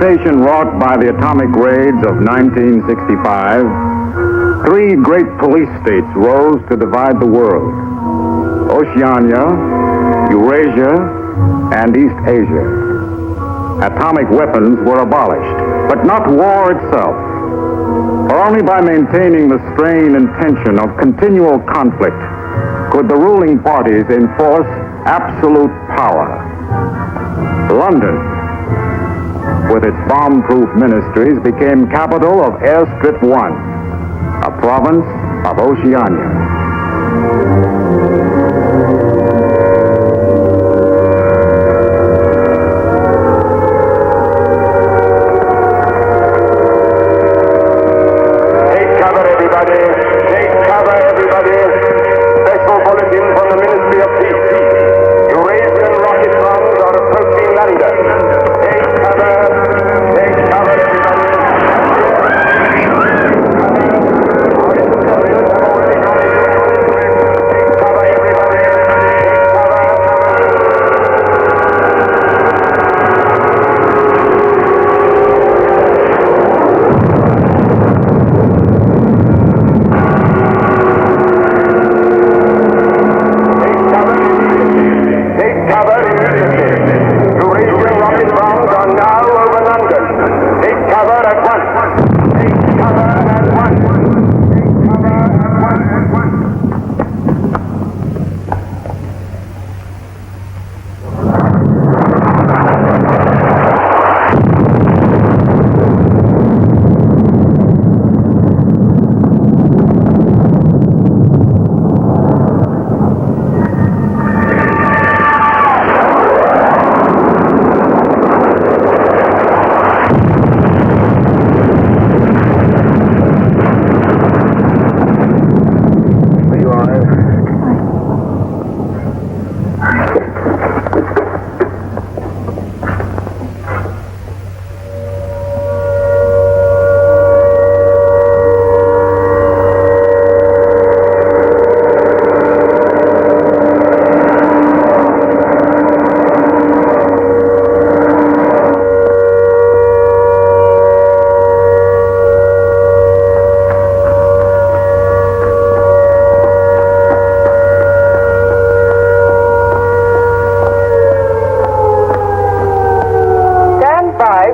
devastation wrought by the atomic raids of 1965, three great police states rose to divide the world: Oceania, Eurasia, and East Asia. Atomic weapons were abolished, but not war itself. For only by maintaining the strain and tension of continual conflict could the ruling parties enforce absolute power. London, with its bomb-proof ministries, became capital of Airstrip 1, a province of Oceania.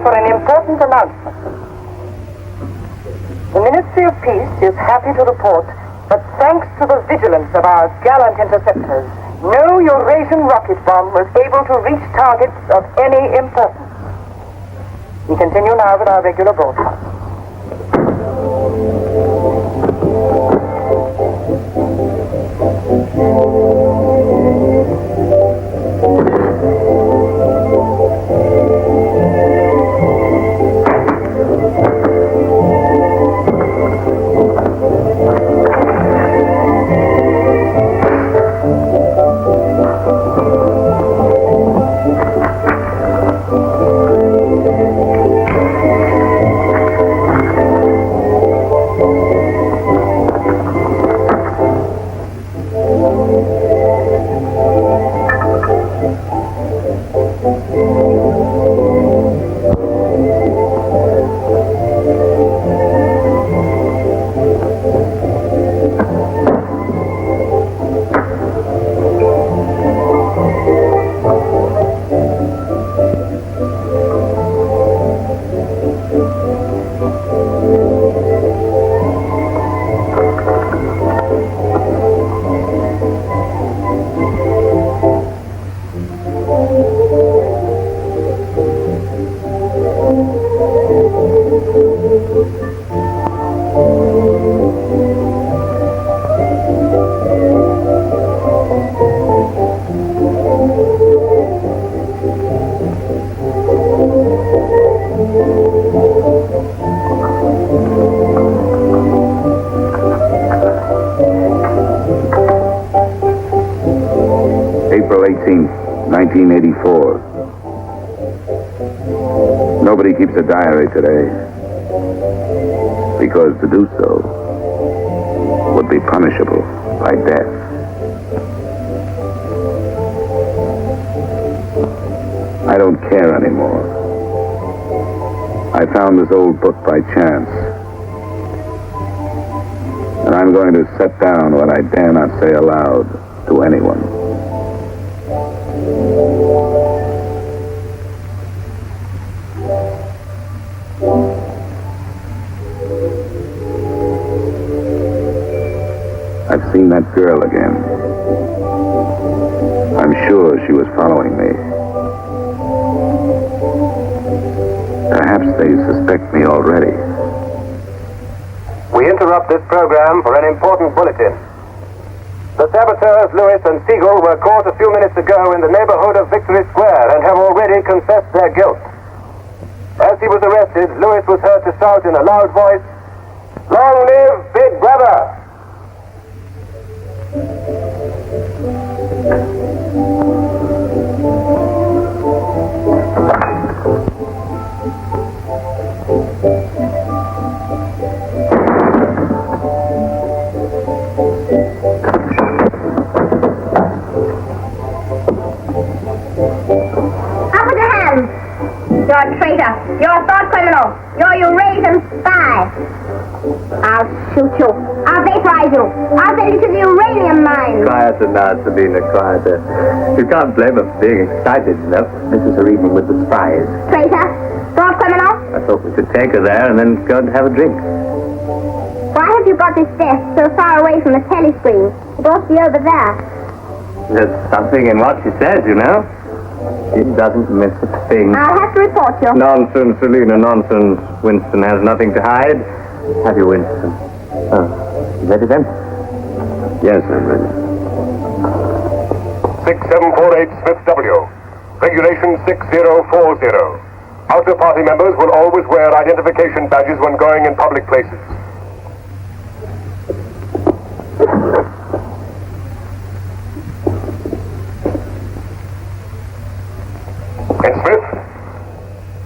For an important announcement. The Ministry of Peace is happy to report that thanks to the vigilance of our gallant interceptors, no Eurasian rocket bomb was able to reach targets of any importance. We continue now with our regular broadcast. April 18th, 1984. Nobody keeps a diary today, because to do so would be punishable by death. I don't care anymore. I found this old book by chance. And I'm going to set down what I dare not say aloud to anyone. I've seen that girl again. I'm sure she was following me. Perhaps they suspect me already. We interrupt this program for an important bulletin. The saboteurs Lewis and Siegel were caught a few minutes ago in the neighborhood of Victory Square and have already confessed their guilt. As he was arrested, Lewis was heard to shout in a loud voice, "Long live Big Brother!" You're a traitor. You're a thought criminal. You're a Eurasian spy. I'll shoot you. I'll vaporize you. I'll send you to the uranium mine. Quiet now, Sabina, quiet. You can't blame us for being excited, you know. This is her evening with the spies. Traitor. Thought criminal. I thought we could take her there and then go and have a drink. Why have you got this desk so far away from the telescreen? It ought to be over there. There's something in what she says, you know. She doesn't miss a thing. I'll have to report you. Nonsense, Selina, nonsense. Winston has nothing to hide. Have you, Winston? Oh, you ready then? Yes, I'm ready. 6748 Smith W. Regulation 6040. Outer party members will always wear identification badges when going in public places. And Smith,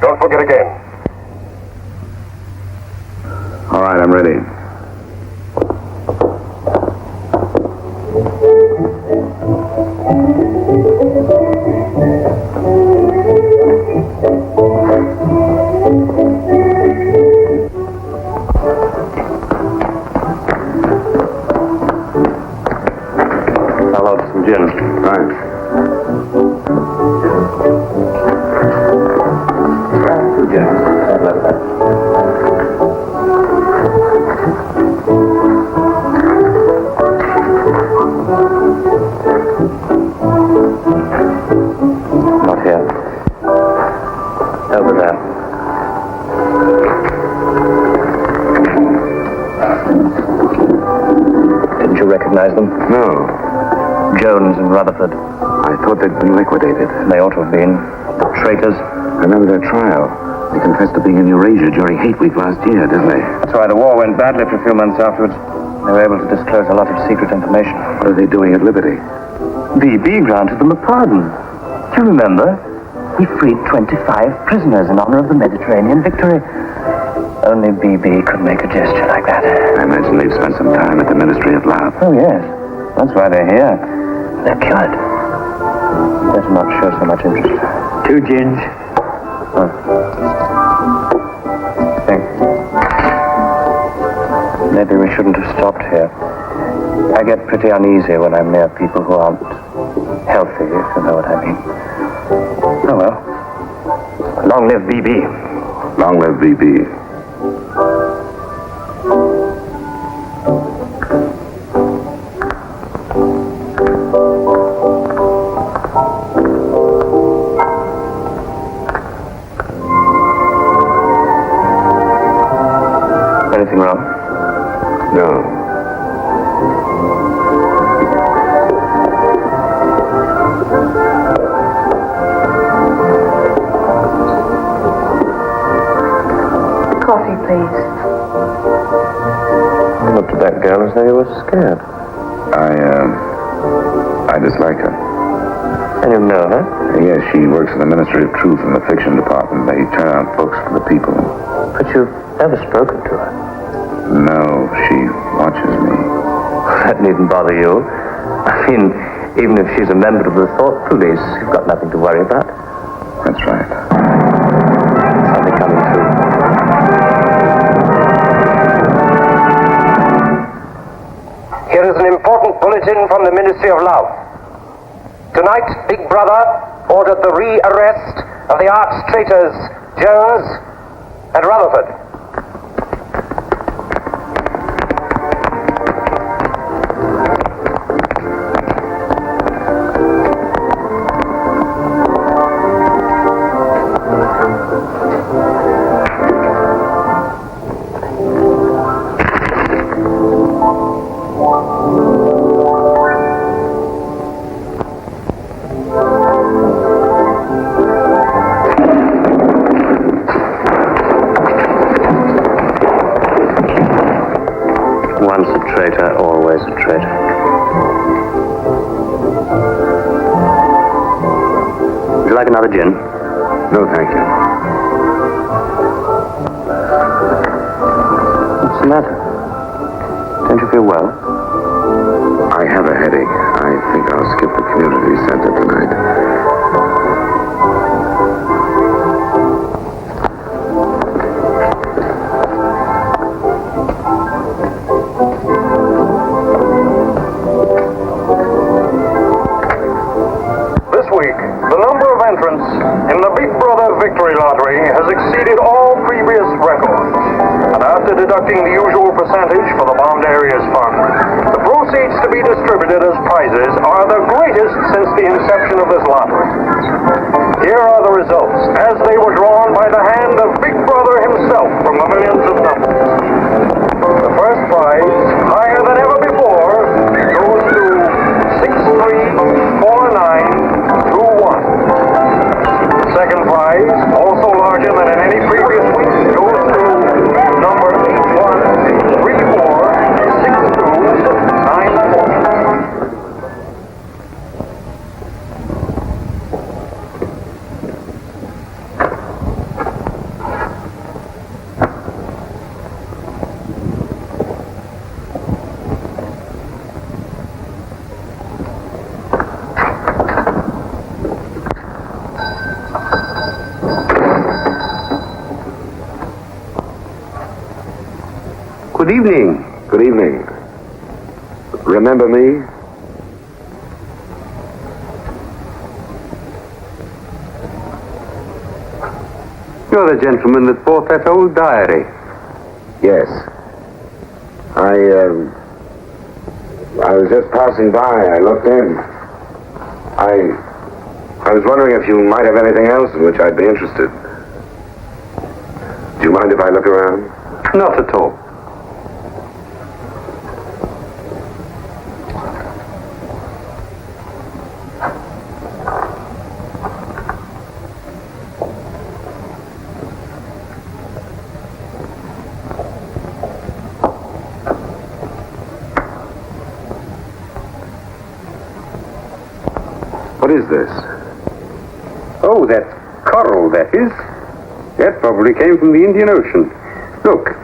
don't forget again. All right, I'm ready. I'll order some gin. Thanks. Not here. Over there. Didn't you recognize them? No, Jones and Rutherford. I thought they'd been liquidated. They ought to have been. Traitors. Remember their trial? They confessed to being in Eurasia during Hate Week last year, didn't they? That's why the war went badly for a few months afterwards. They were able to disclose a lot of secret information. What are they doing at Liberty? BB granted them a pardon. Do you remember? He freed 25 prisoners in honor of the Mediterranean victory. Only BB could make a gesture like that. I imagine they've spent some time at the Ministry of Love. Oh, yes. That's why they're here. They're cured. Better not show so much interest. 2 gins. Oh. Thanks. Maybe we shouldn't have stopped here. I get pretty uneasy when I'm near people who aren't healthy, if you know what I mean. Oh, well. Long live BB. Long live VB. Anything wrong? No. Coffee, please. You looked at that girl as though you were scared. I dislike her. And you know her? Yes, she works in the Ministry of Truth in the fiction department. They turn out books for the people. But you've never spoken to her. No, she watches me. That needn't bother you. I mean, even if she's a member of the Thought Police, you've got nothing to worry about. That's right. Something coming through. Here is an important bulletin from the Ministry of Love. Tonight, Big Brother ordered the re-arrest of the arch-traitors Jones and Rutherford. Once a traitor, always a traitor. Would you like another gin? No, thank you. What's the matter? Don't you feel well? I have a headache. I think I'll skip the community center tonight. This week, the number of entrants in the Big Brother Victory Lottery has exceeded all previous records. And after deducting the usual percentage for the Bond Areas Fund, the proceeds to be distributed as prizes are the greatest since the inception of this lottery. Here are the results, as they were drawn by the hand of Big Brother himself from the millions of numbers. The first prize, higher than ever before, goes to 634921. The second prize, also larger than in any previous week, goes to number 81346294. Good evening. Good evening. Remember me? You're the gentleman that bought that old diary. Yes. I was just passing by. I looked in. I was wondering if you might have anything else in which I'd be interested. Do you mind if I look around? Not at all. What is this? Oh, that's coral, that is. That probably came from the Indian Ocean. Look.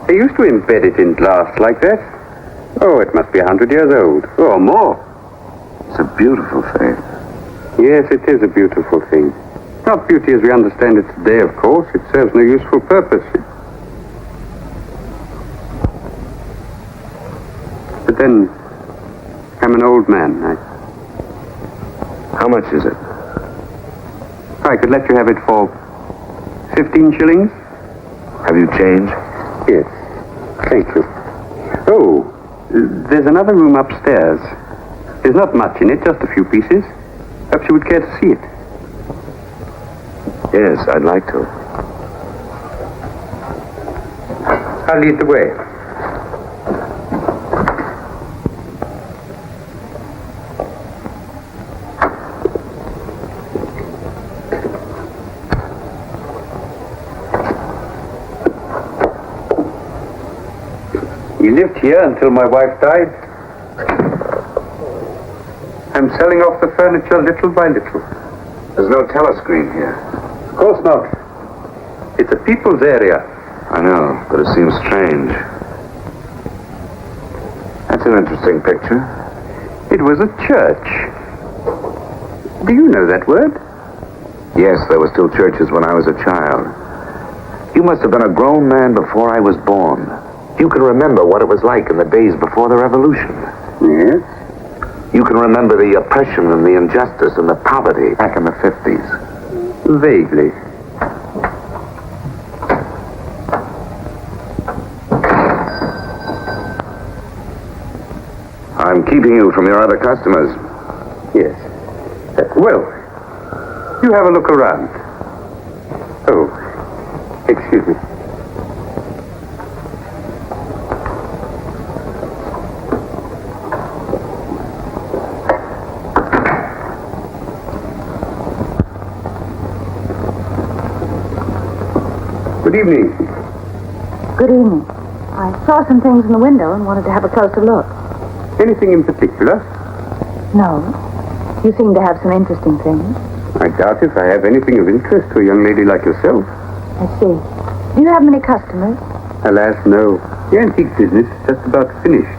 They used to embed it in glass like that. Oh, it must be 100 years old, or more. It's a beautiful thing. Yes, it is a beautiful thing. Not beauty as we understand it today, of course. It serves no useful purpose. But then, I'm an old man. How much is it? I could let you have it for 15 shillings. Have you change? Yes. Thank you. Oh, there's another room upstairs. There's not much in it, just a few pieces. Perhaps you would care to see it. Yes, I'd like to. I'll lead the way. He lived here until my wife died. I'm selling off the furniture little by little. There's no telescreen here. Of course not. It's a people's area. I know, but it seems strange. That's an interesting picture. It was a church. Do you know that word? Yes, there were still churches when I was a child. You must have been a grown man before I was born. You can remember what it was like in the days before the revolution. Yes? You can remember the oppression and the injustice and the poverty back in the 50s. Vaguely. I'm keeping you from your other customers. Yes. Well, you have a look around. Oh, excuse me. Good evening. Good evening. I saw some things in the window and wanted to have a closer look. Anything in particular? No. You seem to have some interesting things. I doubt if I have anything of interest to a young lady like yourself. I see. Do you have many customers? Alas, no. The antique business is just about finished.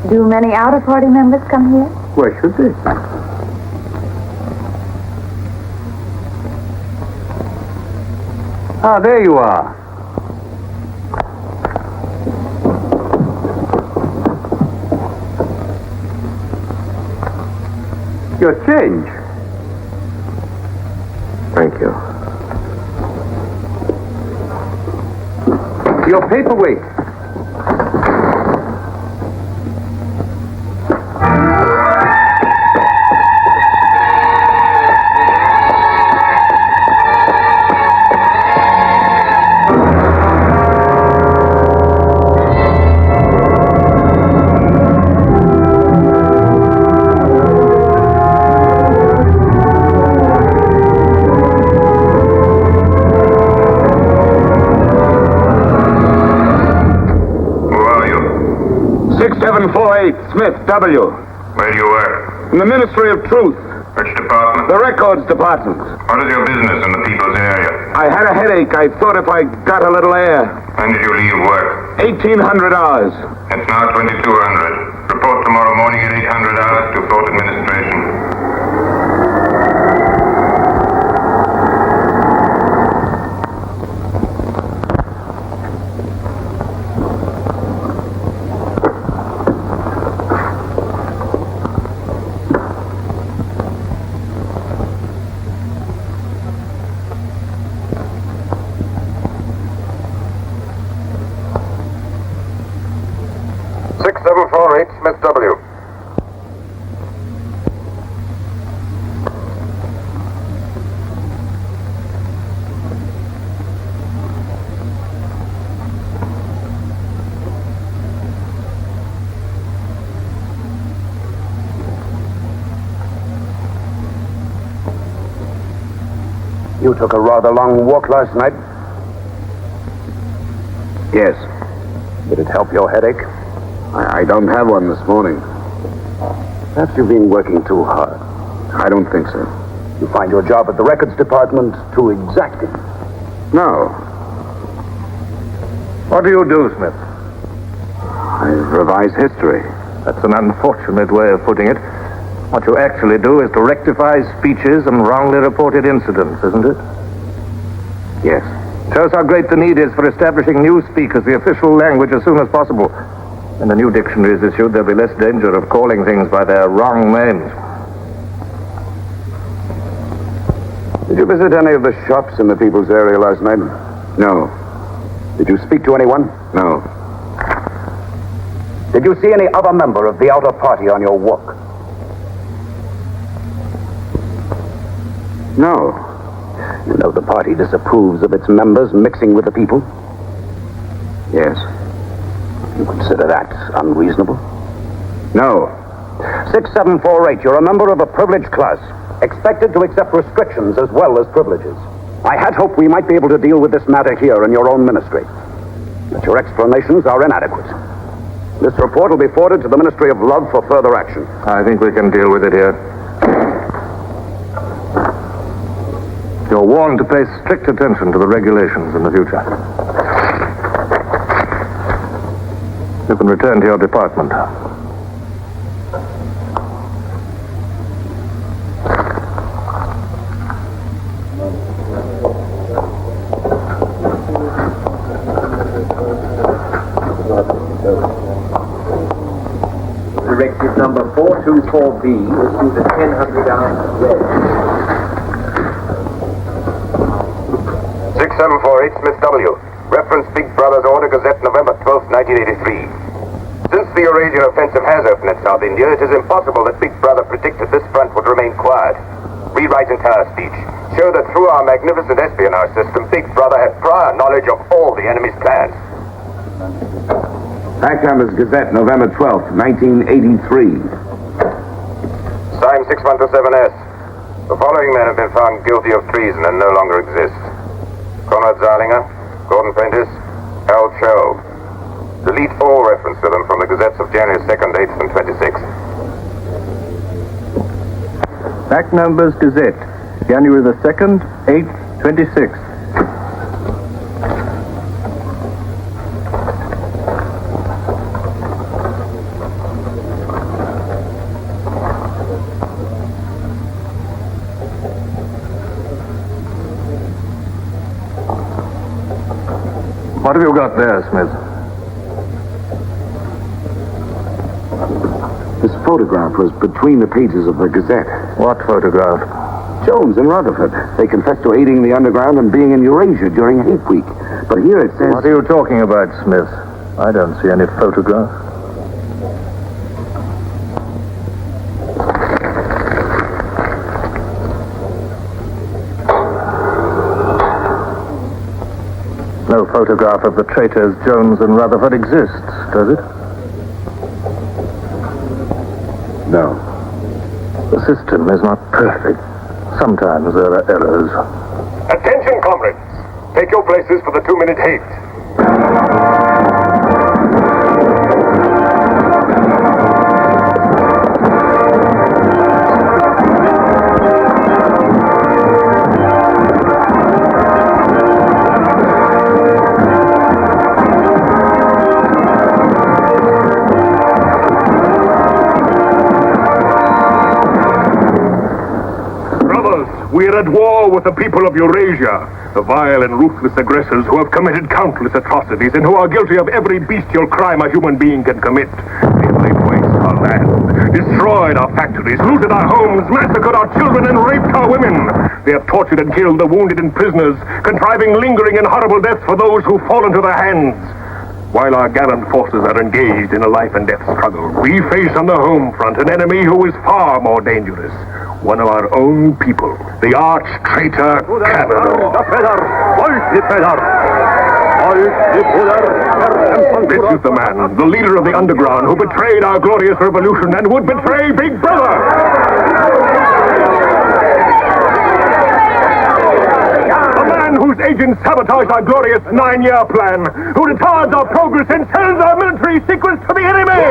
Do many outer party members come here? Why should they? Ah, there you are. Your change. Thank you. Your paperweight. Smith, W. Where do you work? In the Ministry of Truth. Which department? The Records Department. What is your business in the people's area? I had a headache. I thought if I got a little air. When did you leave work? 1800 hours. It's now 2200. Report tomorrow morning at 800 hours to Fort Administration. Smith W. You took a rather long walk last night. Yes. Did it help your headache? I don't have one this morning. Perhaps you've been working too hard. I don't think so. You find your job at the Records Department too exacting. No. What do you do, Smith? I revise history. That's an unfortunate way of putting it. What you actually do is to rectify speeches and wrongly reported incidents, isn't it? Yes. Shows how great the need is for establishing newspeak as the official language as soon as possible. When the new dictionary is issued, there'll be less danger of calling things by their wrong names. Did you visit any of the shops in the people's area last night? No. Did you speak to anyone? No. Did you see any other member of the outer party on your walk? No. You know the party disapproves of its members mixing with the people? Yes. You consider that unreasonable? No. 6748, you're a member of a privileged class, expected to accept restrictions as well as privileges. I had hoped we might be able to deal with this matter here in your own ministry. But your explanations are inadequate. This report will be forwarded to the Ministry of Love for further action. I think we can deal with it here. You're warned to pay strict attention to the regulations in the future. You can return to your department. Directive number 424B issued at 1000 hours red. 6748 Smith W. Reference Big Brother's Order Gazette, November 12, 1983. Since the Eurasian offensive has opened in South India, it is impossible that Big Brother predicted this front would remain quiet. Rewrite entire speech. Show that through our magnificent espionage system, Big Brother had prior knowledge of all the enemy's plans. Fact Numbers Gazette, November 12th, 1983. Signed 6127S. The following men have been found guilty of treason and no longer exist. Conrad Zarlinger, Gordon Prentice, Harold Cho. Delete all reference to them from the gazettes of January 2nd, 8th, and 26th. Fact Numbers Gazette, January the 2nd, 8th, 26th. What have you got there, Smith? This photograph was between the pages of the Gazette. What photograph? Jones and Rutherford. They confessed to aiding the underground and being in Eurasia during Hate Week. But here it says... What are you talking about, Smith? I don't see any photograph. No photograph of the traitors Jones and Rutherford exists, does it? No. The system is not perfect. Sometimes there are errors. Attention, comrades. Take your places for the 2-minute hate. We are at war with the people of Eurasia, the vile and ruthless aggressors who have committed countless atrocities and who are guilty of every bestial crime a human being can commit. They have laid waste our land, destroyed our factories, looted our homes, massacred our children, and raped our women. They have tortured and killed the wounded and prisoners, contriving lingering and horrible deaths for those who fall into their hands. While our gallant forces are engaged in a life and death struggle, we face on the home front an enemy who is far more dangerous. One of our own people, the arch-traitor Cameron. This is the man, the leader of the underground, who betrayed our glorious revolution and would betray Big Brother. A man whose agents sabotaged our glorious 9-year plan, who retards our progress and sells our military secrets to the enemy.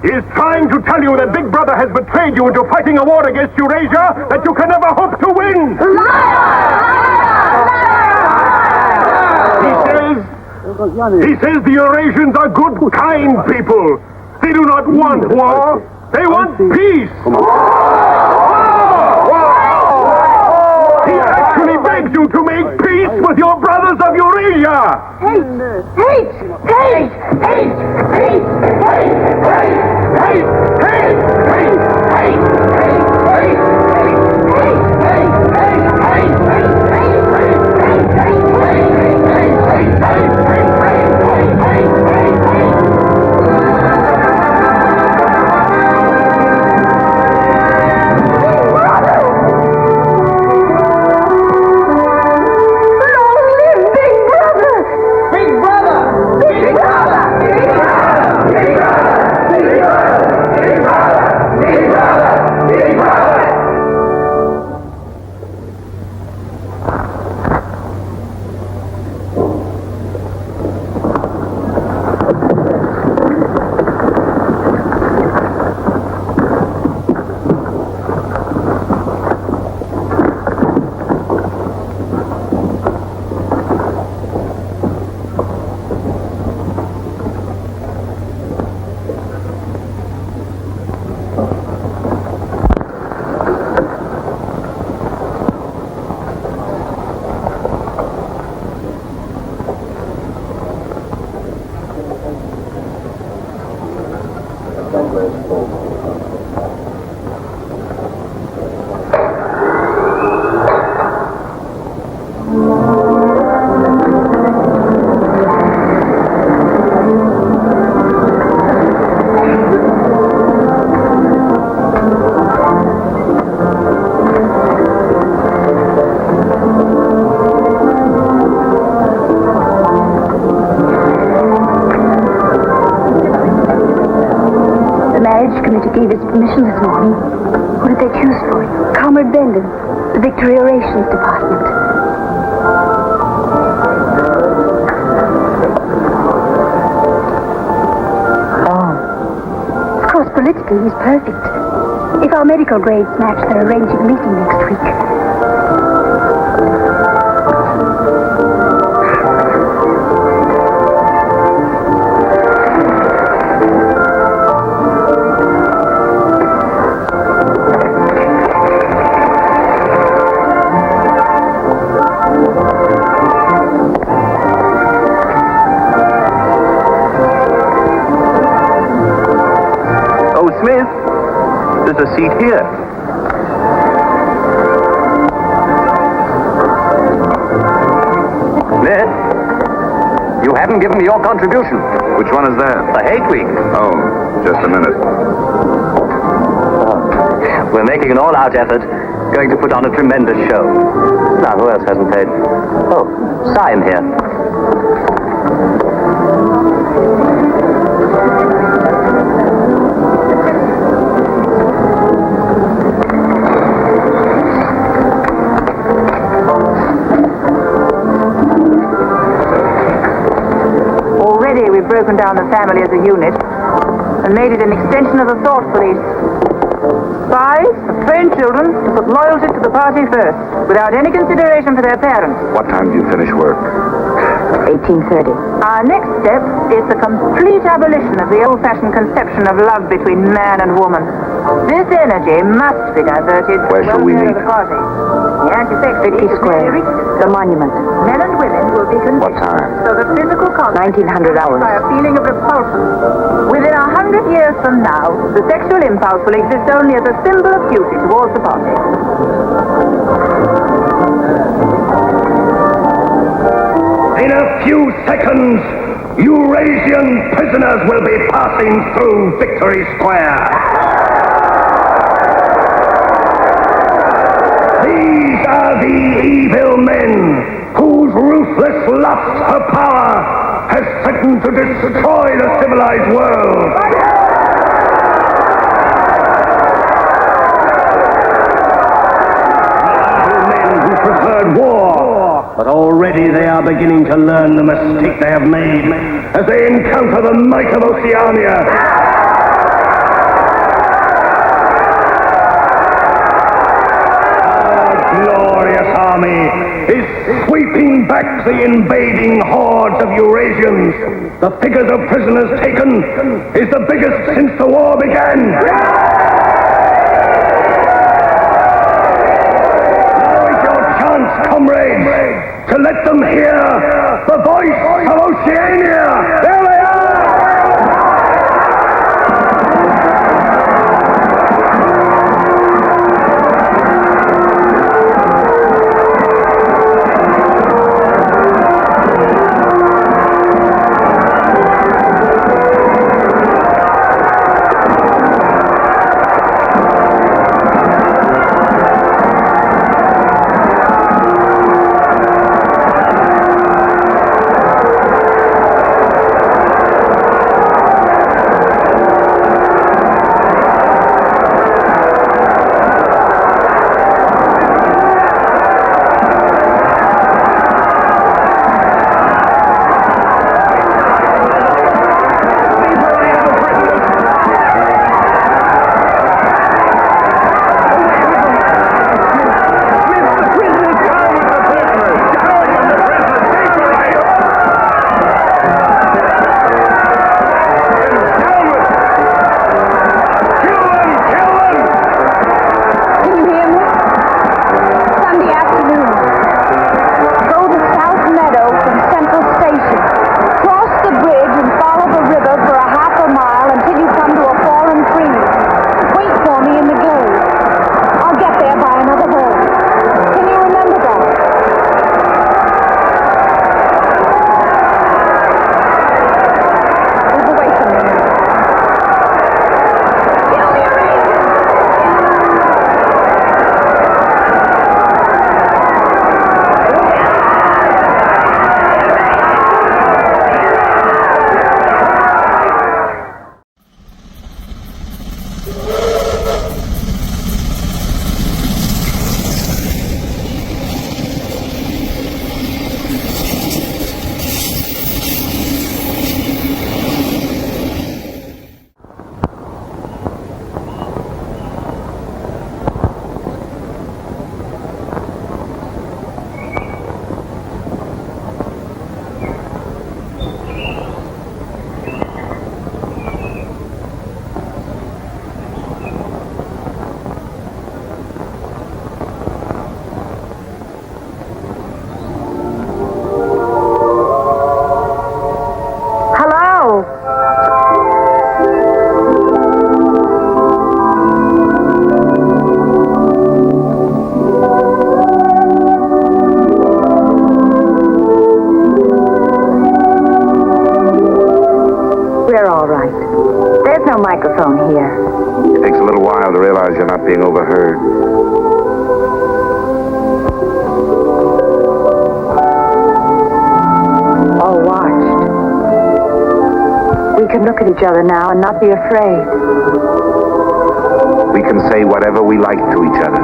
He is trying to tell you that Big Brother has betrayed you into fighting a war against Eurasia that you can never hope to win. He says the Eurasians are good, kind people. They do not want war. They want peace. He actually begs you to make peace with your brothers of Eurasia. They gave us permission this morning. Who did they choose for you? Comrade Bendon, the Victory Orations Department. Oh. Of course, politically, he's perfect. If our medical grades match, they're arranging a meeting next week. Smith, there's a seat here. Smith, you haven't given me your contribution. Which one is that? The Hate Week. Oh, just a minute. We're making an all-out effort, going to put on a tremendous show. Now, who else hasn't paid? Oh, sign here. We've broken down the family as a unit and made it an extension of the thought police. Spies have trained children to put loyalty to the party first, without any consideration for their parents. What time do you finish work? 18:30. Our next step is the complete abolition of the old-fashioned conception of love between man and woman. This energy must be diverted to Where shall we meet? the party. The anti-sex Vicky Square, the monument. Men and women will be conditioned. What time? So that physical contact 1900 hours. By a feeling of repulsion. Within 100 years from now, the sexual impulse will exist only as a symbol of duty towards the party. In a few seconds, Eurasian prisoners will be passing through Victory Square. These are the evil men whose ruthless lust for power has threatened to destroy the civilized world. Men who preferred war, but already they are beginning to learn the mistake they have made as they encounter the might of Oceania. Is sweeping back the invading hordes of Eurasians. The figures of prisoners taken is the biggest since the war began. Now is your chance, comrades, to let them hear the voice of Oceania. There they are! all right. There's no microphone here. It takes a little while to realize you're not being overheard. All watched. We can look at each other now and not be afraid. We can say whatever we like to each other.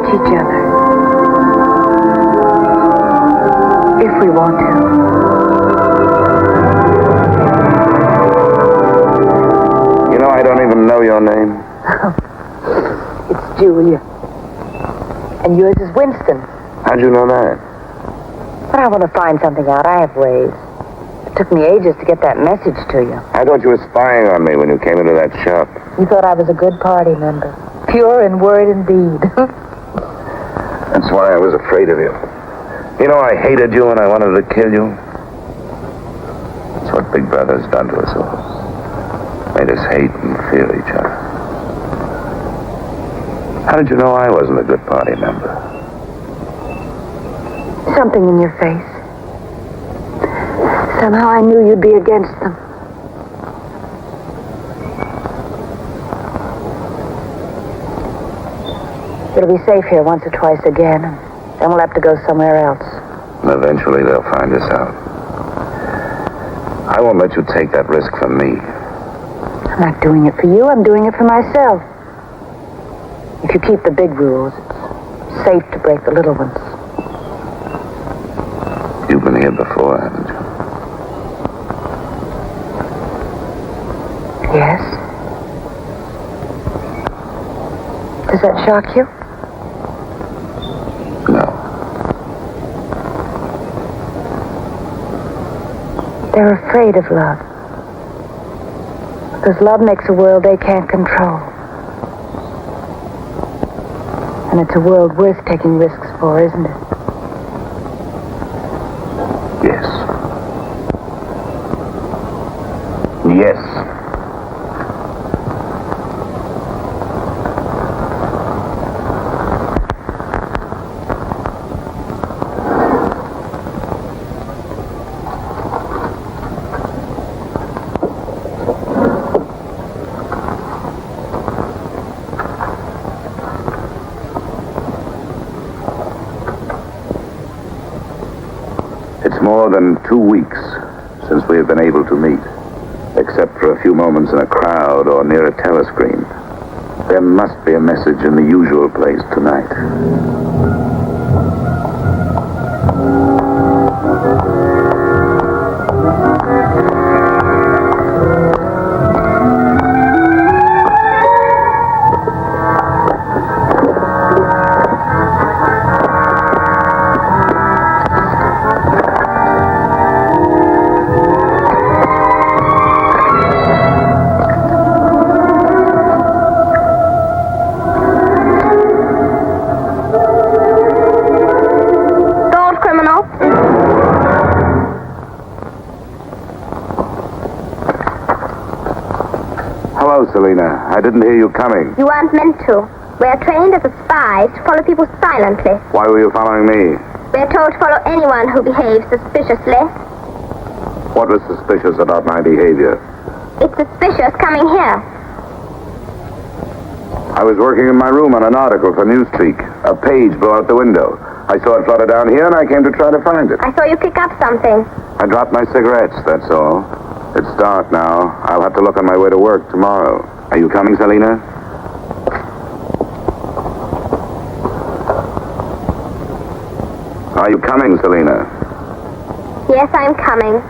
Each other. If we want to. You know, I don't even know your name. It's Julia. And yours is Winston. How'd you know that? But I want to find something out. I have ways. It took me ages to get that message to you. I thought you were spying on me when you came into that shop. You thought I was a good party member. Pure in word and deed. That's why I was afraid of you. You know, I hated you and I wanted to kill you. That's what Big Brother's done to us all. Made us hate and fear each other. How did you know I wasn't a good party member? Something in your face. Somehow I knew you'd be against them. It'll be safe here once or twice again, and then we'll have to go somewhere else. Eventually they'll find us out. I won't let you take that risk for me. I'm not doing it for you, I'm doing it for myself. If you keep the big rules, it's safe to break the little ones. You've been here before, haven't you? Yes. Does that shock you? No. They're afraid of love. Because love makes a world they can't control. And it's a world worth taking risks for, isn't it? Yes. Yes. More than 2 weeks since we have been able to meet, except for a few moments in a crowd or near a telescreen. There must be a message in the usual place tonight. Selina, I didn't hear you coming. You aren't meant to. We're trained as spies to follow people silently. Why were you following me? We're told to follow anyone who behaves suspiciously. What was suspicious about my behavior? It's suspicious coming here. I was working in my room on an article for Newspeak. A page blew out the window. I saw it flutter down here and I came to try to find it. I saw you pick up something. I dropped my cigarettes, that's all. It's dark now. I'll have to look on my way to work tomorrow. Are you coming, Selina? Are you coming, Selina? Yes, I'm coming.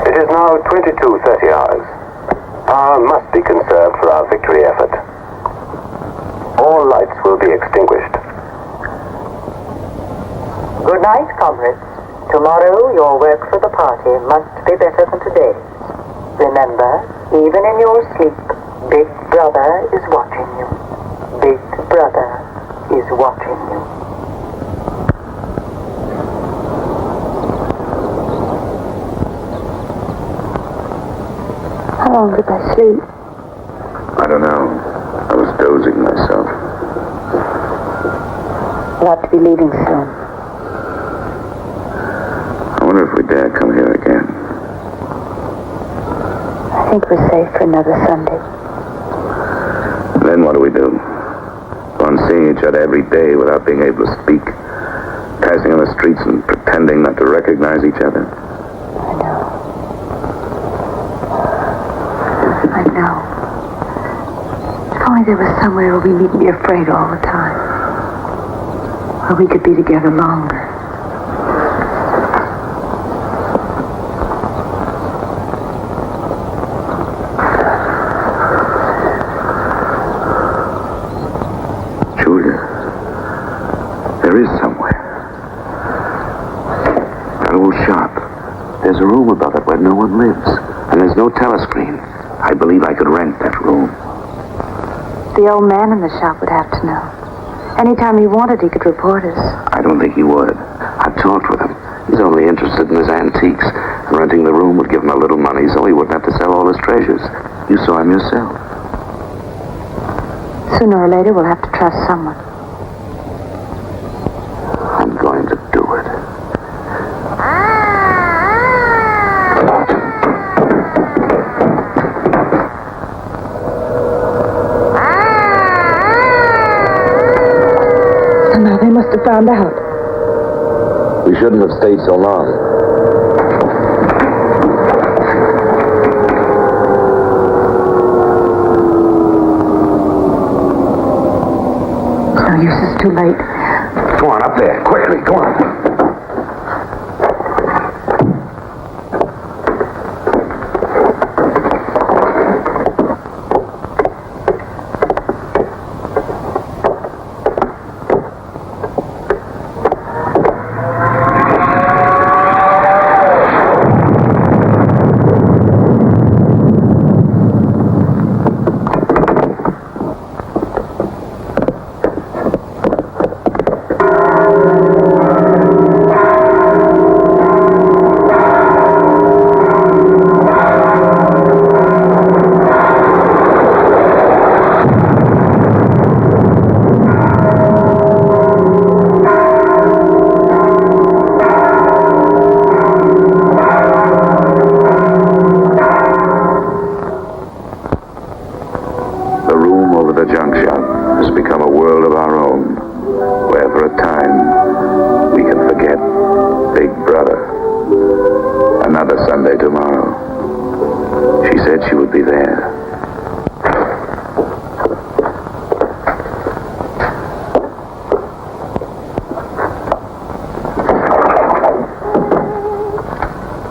It is now 22:30 hours. Power must be conserved for our victory effort. All lights will be extinguished. Good night, comrades. Tomorrow, your work for the party must be better than today's. Remember, even in your sleep, Big Brother is watching you. Big Brother is watching you. How long did I sleep? I don't know. I was dozing myself. We'll have to be leaving soon. I wonder if we dare come here again. I think we're safe for another Sunday. Then what do we do? Go on seeing each other every day without being able to speak, passing on the streets and pretending not to recognize each other? I know. If only there was somewhere where we needn't be afraid all the time. Where we could be together longer. Julia, there is somewhere. That old shop. There's a room above it where no one lives. And there's no telescreen. I believe I could rent that room. The old man in the shop would have to know. Anytime he wanted, he could report us. I don't think he would. I've talked with him. He's only interested in his antiques. And renting the room would give him a little money so he wouldn't have to sell all his treasures. You saw him yourself. Sooner or later, we'll have to trust someone. I'm going to do it. Somehow they must have found out. We shouldn't have stayed so long. It's no use, it's too late. Go on, up there. Quickly, go on.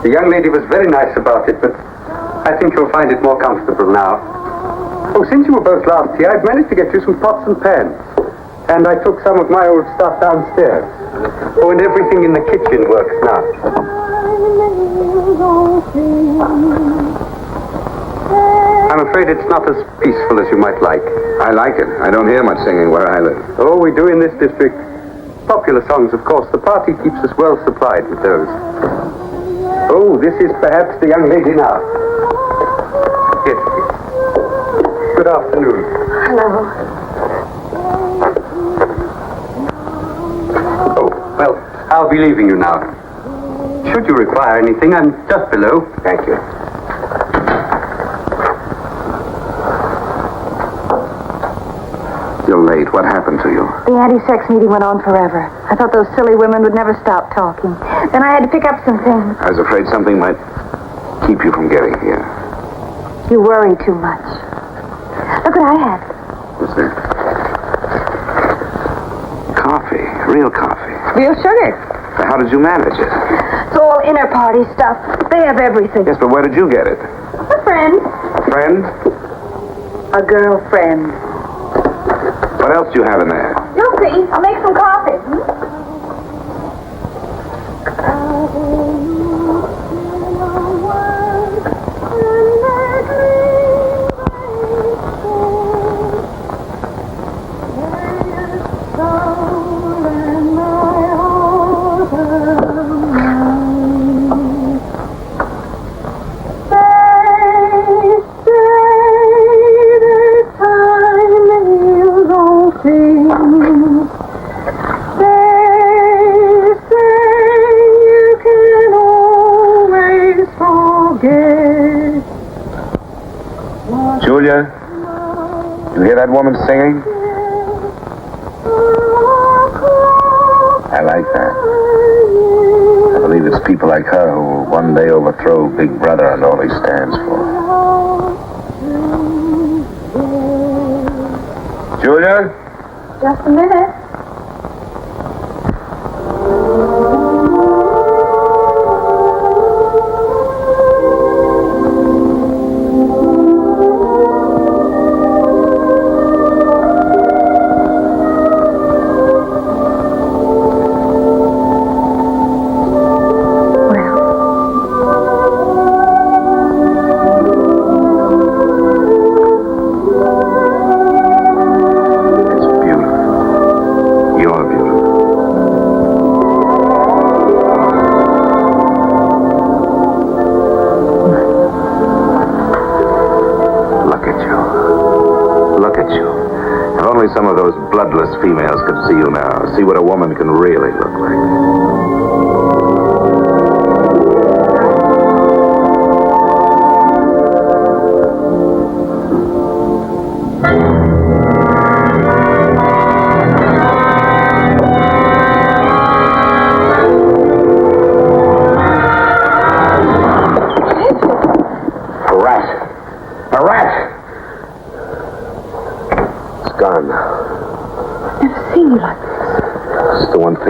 The young lady was very nice about it, but I think you'll find it more comfortable now. Oh, since you were both last here, I've managed to get you some pots and pans. And I took some of my old stuff downstairs. Oh, and everything in the kitchen works now. I'm afraid it's not as peaceful as you might like. I like it. I don't hear much singing where I live. Oh, we do in this district. Popular songs, of course. The party keeps us well supplied with those. Oh, this is perhaps the young lady now. Yes. Good afternoon. Hello. Oh, well, I'll be leaving you now. Should you require anything, I'm just below. Thank you. You're late. What happened to you? The anti-sex meeting went on forever. I thought those silly women would never stop talking. Then I had to pick up some things. I was afraid something might keep you from getting here. You worry too much. Look what I had. What's that? Coffee. Real coffee. Real sugar. How did you manage it? It's all inner party stuff. They have everything. Yes, but where did you get it? A friend. A friend? A girlfriend. What else do you have in there? You'll see. I'll make some coffee. Julia, you hear that woman singing? I like that. I believe it's people like her who will one day overthrow Big Brother and all he stands for. Julia? Just a minute. Some of those bloodless females could see you now. See what a woman can really look like.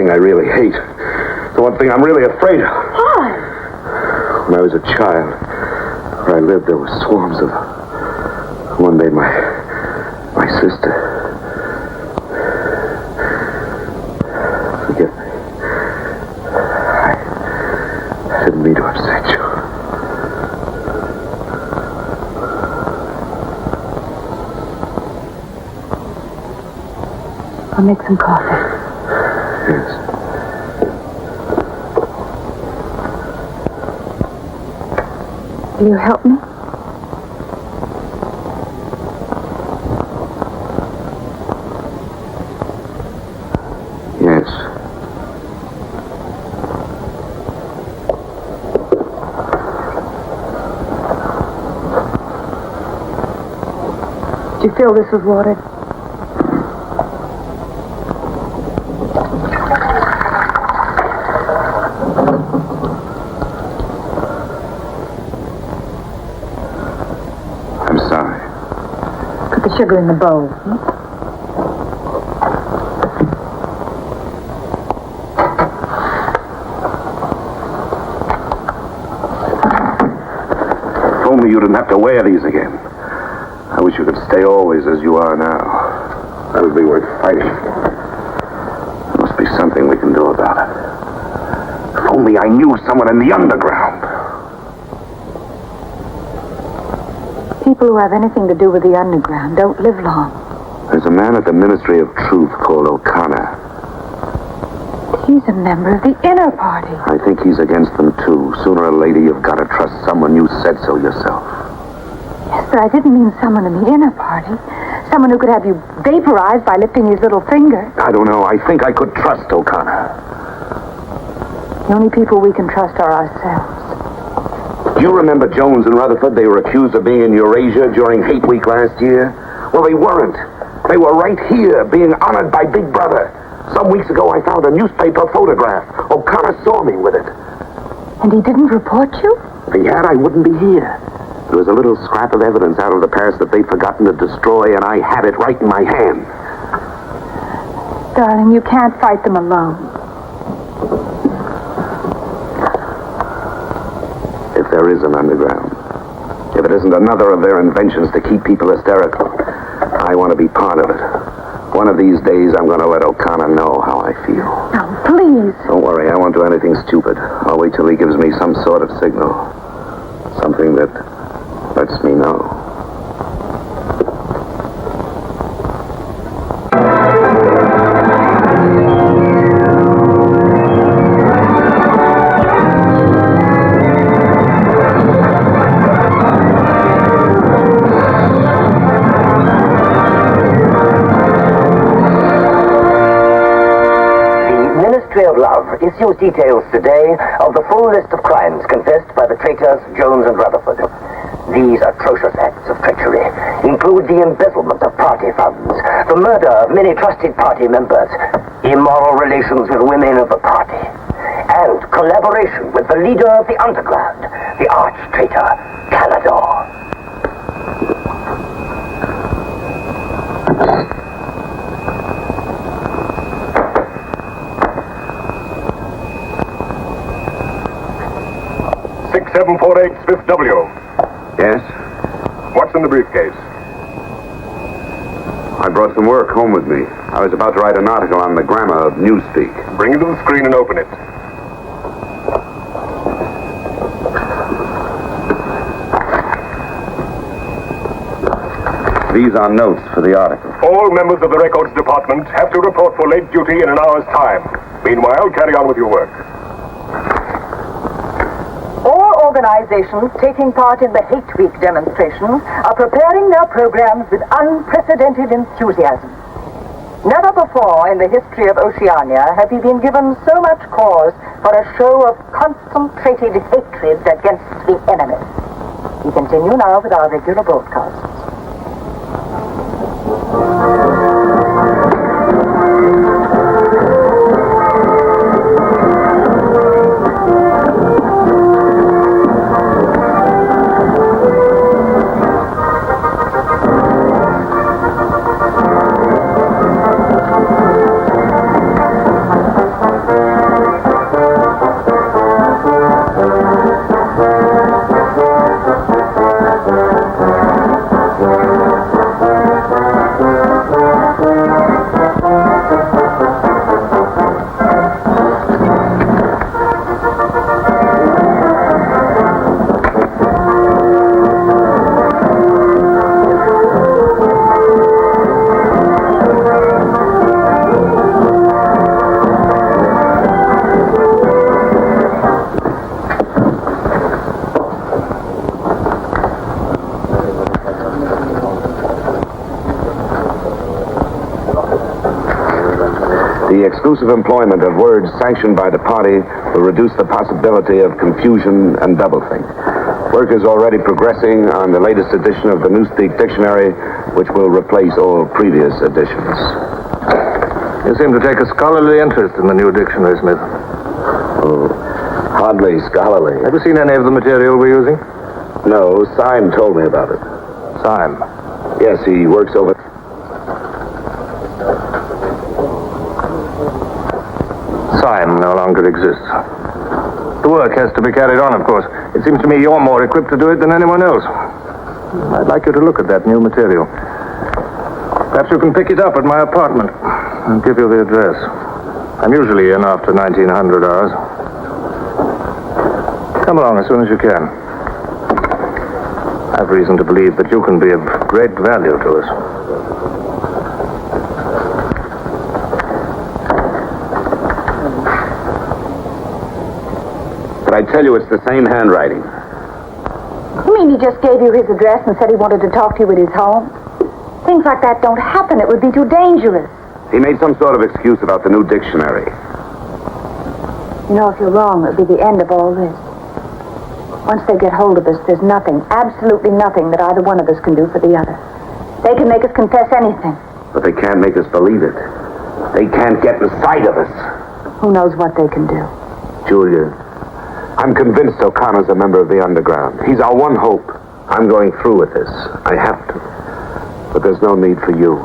I really hate. The one thing I'm really afraid of. Why? When I was a child, where I lived, there were swarms of... One day, my sister... Forgive me. I didn't mean to upset you. I'll make some coffee. Yes. Will you help me? Yes. Did you feel this was watered? Sugar in the bowl. If only you didn't have to wear these again. I wish you could stay always as you are now. That would be worth fighting. There must be something we can do about it. If only I knew someone in the underground. People who have anything to do with the underground don't live long. There's a man at the Ministry of Truth called O'Connor. He's a member of the inner party. I think he's against them, too. Sooner or later, you've got to trust someone. You said so yourself. Yes, but I didn't mean someone in the inner party. Someone who could have you vaporized by lifting his little finger. I don't know. I think I could trust O'Connor. The only people we can trust are ourselves. Do you remember Jones and Rutherford? They were accused of being in Eurasia during Hate Week last year. Well, they weren't. They were right here, being honored by Big Brother. Some weeks ago, I found a newspaper photograph. O'Connor saw me with it. And he didn't report you? If he had, I wouldn't be here. There was a little scrap of evidence out of the past that they'd forgotten to destroy, and I had it right in my hand. Darling, you can't fight them alone. there is an underground. If it isn't another of their inventions to keep people hysterical, I want to be part of it. One of these days, I'm going to let O'Connor know how I feel. Now, please. Don't worry, I won't do anything stupid. I'll wait till he gives me some sort of signal. Something that lets me know. Issues details today of the full list of crimes confessed by the traitors Jones and Rutherford. These atrocious acts of treachery include the embezzlement of party funds, the murder of many trusted party members, immoral relations with women of the party, and collaboration with the leader of the underground, the arch-traitor Canador. Smith W. Yes? What's in the briefcase? I brought some work home with me. I was about to write an article on the grammar of newspeak. Bring it to the screen and open it. These are notes for the article. All members of the records department have to report for late duty in an hour's time. Meanwhile, carry on with your work. Organizations taking part in the Hate Week demonstration are preparing their programs with unprecedented enthusiasm. Never before in the history of Oceania have we been given so much cause for a show of concentrated hatred against the enemy. We continue now with our regular broadcasts. The exclusive employment of words sanctioned by the party will reduce the possibility of confusion and doublethink. Work is already progressing on the latest edition of the Newspeak Dictionary, which will replace all previous editions. You seem to take a scholarly interest in the new dictionary, Smith. Oh, hardly scholarly. Have you seen any of the material we're using? No, Syme told me about it. Syme? Yes, he works over... Syme no longer exists. The work has to be carried on, of course. It seems to me you're more equipped to do it than anyone else. I'd like you to look at that new material. Perhaps you can pick it up at my apartment. I'll give you the address. I'm usually in after 1900 hours. Come along as soon as you can. I've reason to believe that you can be of great value to us. But I tell you, it's the same handwriting. You mean he just gave you his address and said he wanted to talk to you at his home? Things like that don't happen. It would be too dangerous. He made some sort of excuse about the new dictionary. You know, if you're wrong, it would be the end of all this. Once they get hold of us, there's nothing, absolutely nothing that either one of us can do for the other. They can make us confess anything. But they can't make us believe it. They can't get inside of us. Who knows what they can do? Julia, I'm convinced O'Connor's a member of the underground. He's our one hope. I'm going through with this. I have to. But there's no need for you.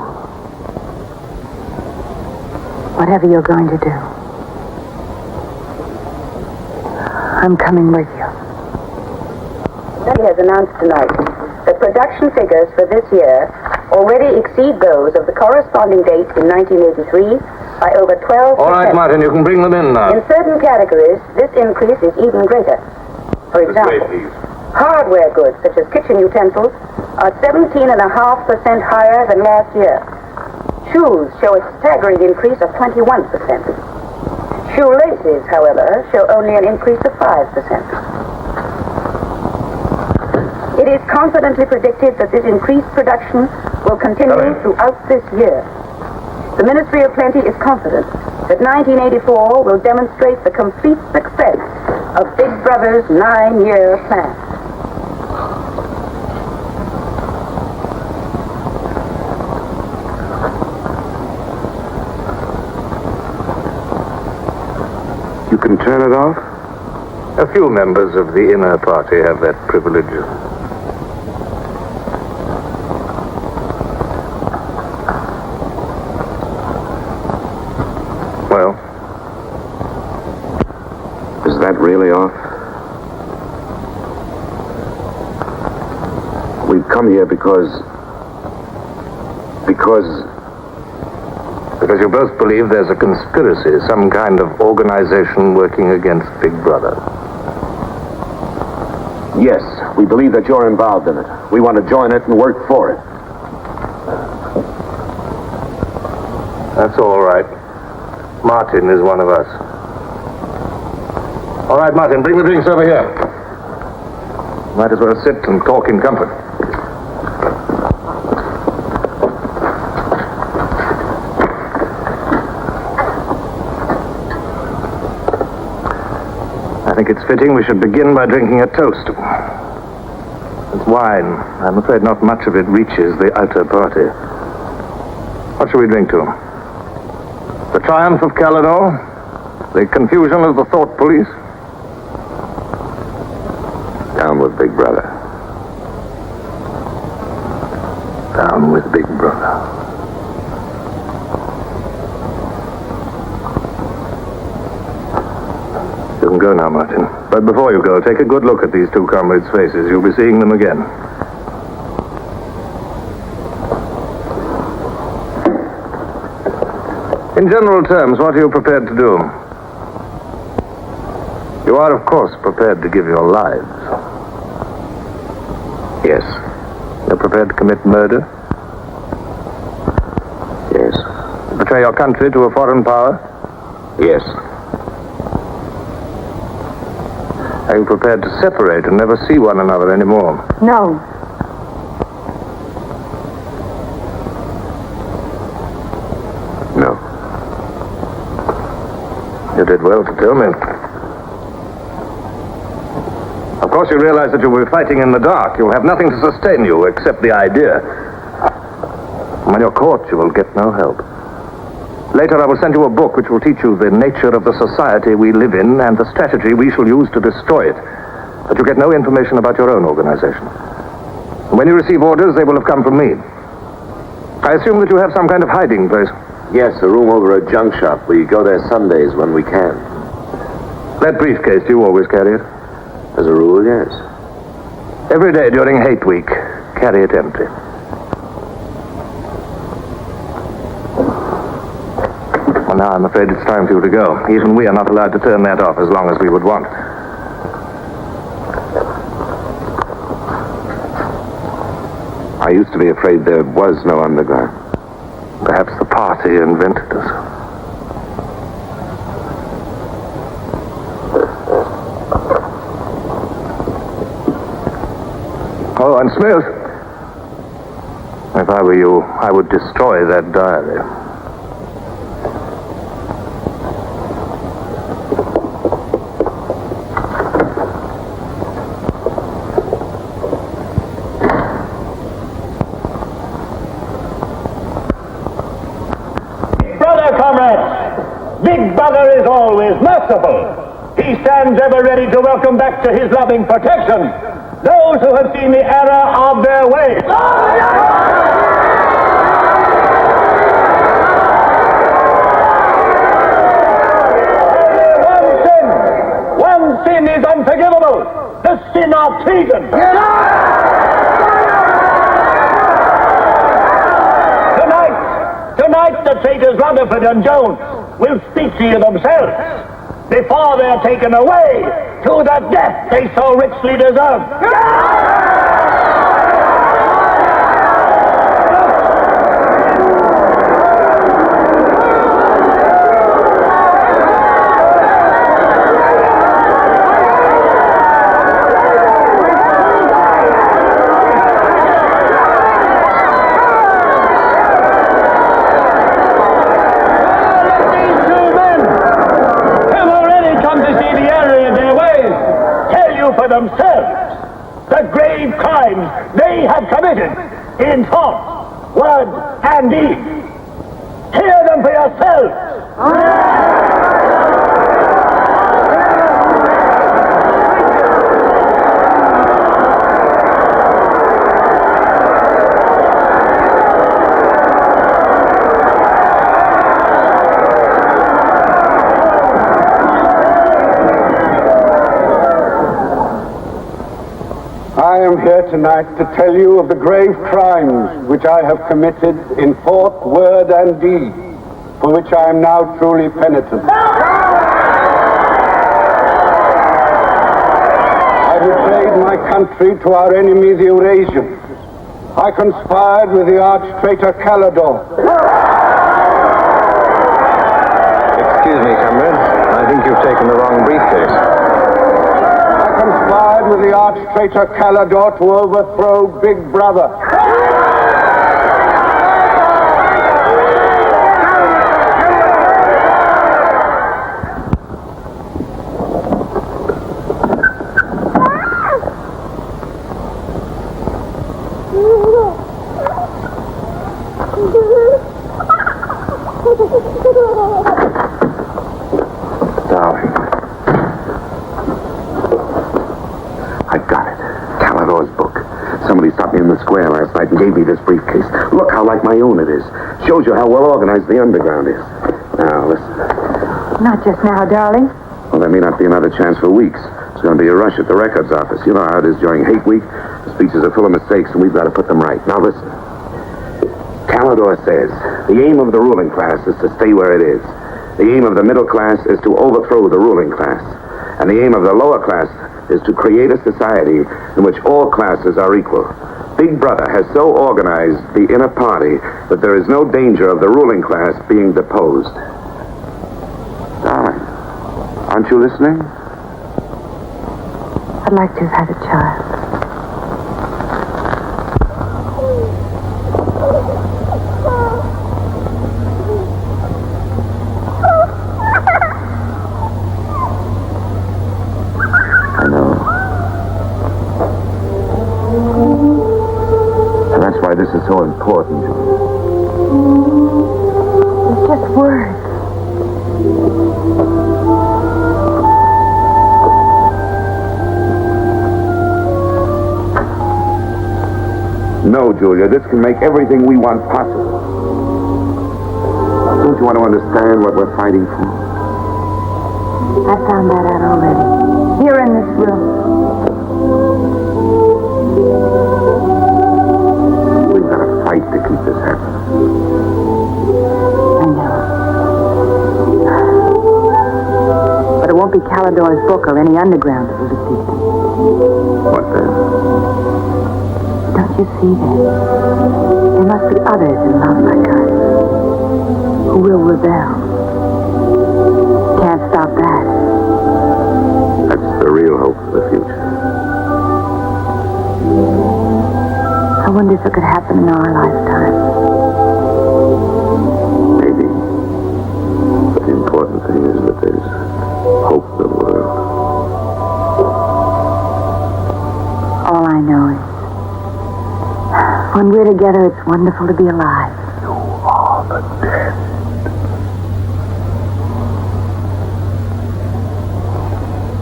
Whatever you're going to do, I'm coming with you. He has announced tonight that production figures for this year already exceed those of the corresponding date in 1983 by over 12%. All right, Martin, you can bring them in now. In certain categories, this increase is even greater. For example, hardware goods such as kitchen utensils are 17.5% higher than last year. Shoes show a staggering increase of 21%. Shoelaces, however, show only an increase of 5%. It is confidently predicted that this increased production will continue throughout this year. The Ministry of Plenty is confident that 1984 will demonstrate the complete success of Big Brother's 9-year plan. You can turn it off? A few members of the inner party have that privilege. Well? Is that really off? We've come here because you both believe there's a conspiracy, some kind of organization working against Big Brother. Yes, we believe that you're involved in it. We want to join it and work for it. That's all right. Martin is one of us. All right, Martin, bring the drinks over here. Might as well sit and talk in comfort. I think it's fitting we should begin by drinking a toast. It's wine. I'm afraid not much of it reaches the outer party. What shall we drink to? The triumph of Calidor? The confusion of the thought police? Down with Big Brother. Down with Big Brother. You can go now, Martin. But before you go, take a good look at these two comrades' faces. You'll be seeing them again. In general terms, what are you prepared to do? You are, of course, prepared to give your lives. Yes. You're prepared to commit murder? Yes. Betray your country to a foreign power? Yes. Are you prepared to separate and never see one another anymore? No. No. You did well to tell me. Of course, you realize that you'll be fighting in the dark. You'll have nothing to sustain you except the idea. When you're caught, you will get no help. Later, I will send you a book which will teach you the nature of the society we live in and the strategy we shall use to destroy it. But you get no information about your own organization. When you receive orders, they will have come from me. I assume that you have some kind of hiding place. Yes, a room over a junk shop. We go there Sundays when we can. That briefcase, do you always carry it? As a rule, yes. Every day during hate week, carry it empty. Well, now I'm afraid it's time for you to go. Even we are not allowed to turn that off as long as we would want. I used to be afraid there was no underground. Perhaps the party invented us. Oh, and Smith, if I were you, I would destroy that diary. Big Brother is always merciful. He stands ever ready to welcome back to his loving protection those who have seen the error of their ways. One sin is unforgivable. the sin of treason. Tonight the traitors Rutherford and Jones will speak to you themselves before they're taken away to the death they so richly deserve. Themselves the grave crimes they have committed in thought, word, and deed. Hear them for yourselves. I am here tonight to tell you of the grave crimes which I have committed in thought, word, and deed, for which I am now truly penitent. I betrayed my country to our enemy, the Eurasians. I conspired with the arch-traitor Calidore. Excuse me, comrade. I think you've taken the wrong briefcase. Conspired with the arch-traitor Calidore to overthrow Big Brother. Darling. I got it. Calidore's book. Somebody stopped me in the square last night and gave me this briefcase. Look how like my own it is. Shows you how well organized the underground is. Now, listen. Not just now, darling. Well, there may not be another chance for weeks. There's going to be a rush at the records office. You know how it is during hate week. The speeches are full of mistakes, and we've got to put them right. Now, listen. Calidore says the aim of the ruling class is to stay where it is. The aim of the middle class is to overthrow the ruling class. And the aim of the lower class is to create a society in which all classes are equal. Big Brother has so organized the inner party that there is no danger of the ruling class being deposed. Darling, aren't you listening? I'd like to have had a child. This is so important, John. It's just words. No, Julia, this can make everything we want possible. Don't you want to understand what we're fighting for? I found that out already. Here in this room. Fight to keep this happening. I know. But it won't be Calidore's book or any underground that will defeat them. What then? Don't you see that? There must be others in love like us who will rebel. Can't stop that. That's the real hope for the future. I wonder if it could happen in our lifetime. Maybe. But the important thing is that there's hope in the world. All I know is, when we're together, it's wonderful to be alive. You are the dead.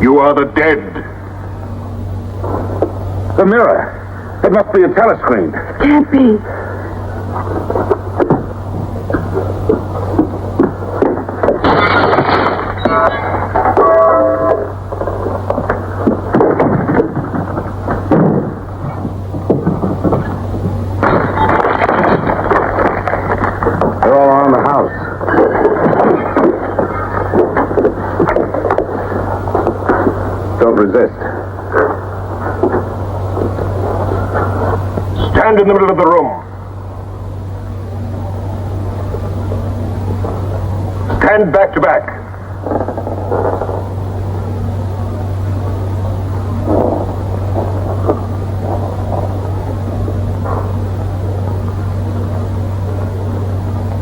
You are the dead. The mirror. It must be a telescreen. Can't be. Don't resist. Stand in the middle of the room. Stand back to back.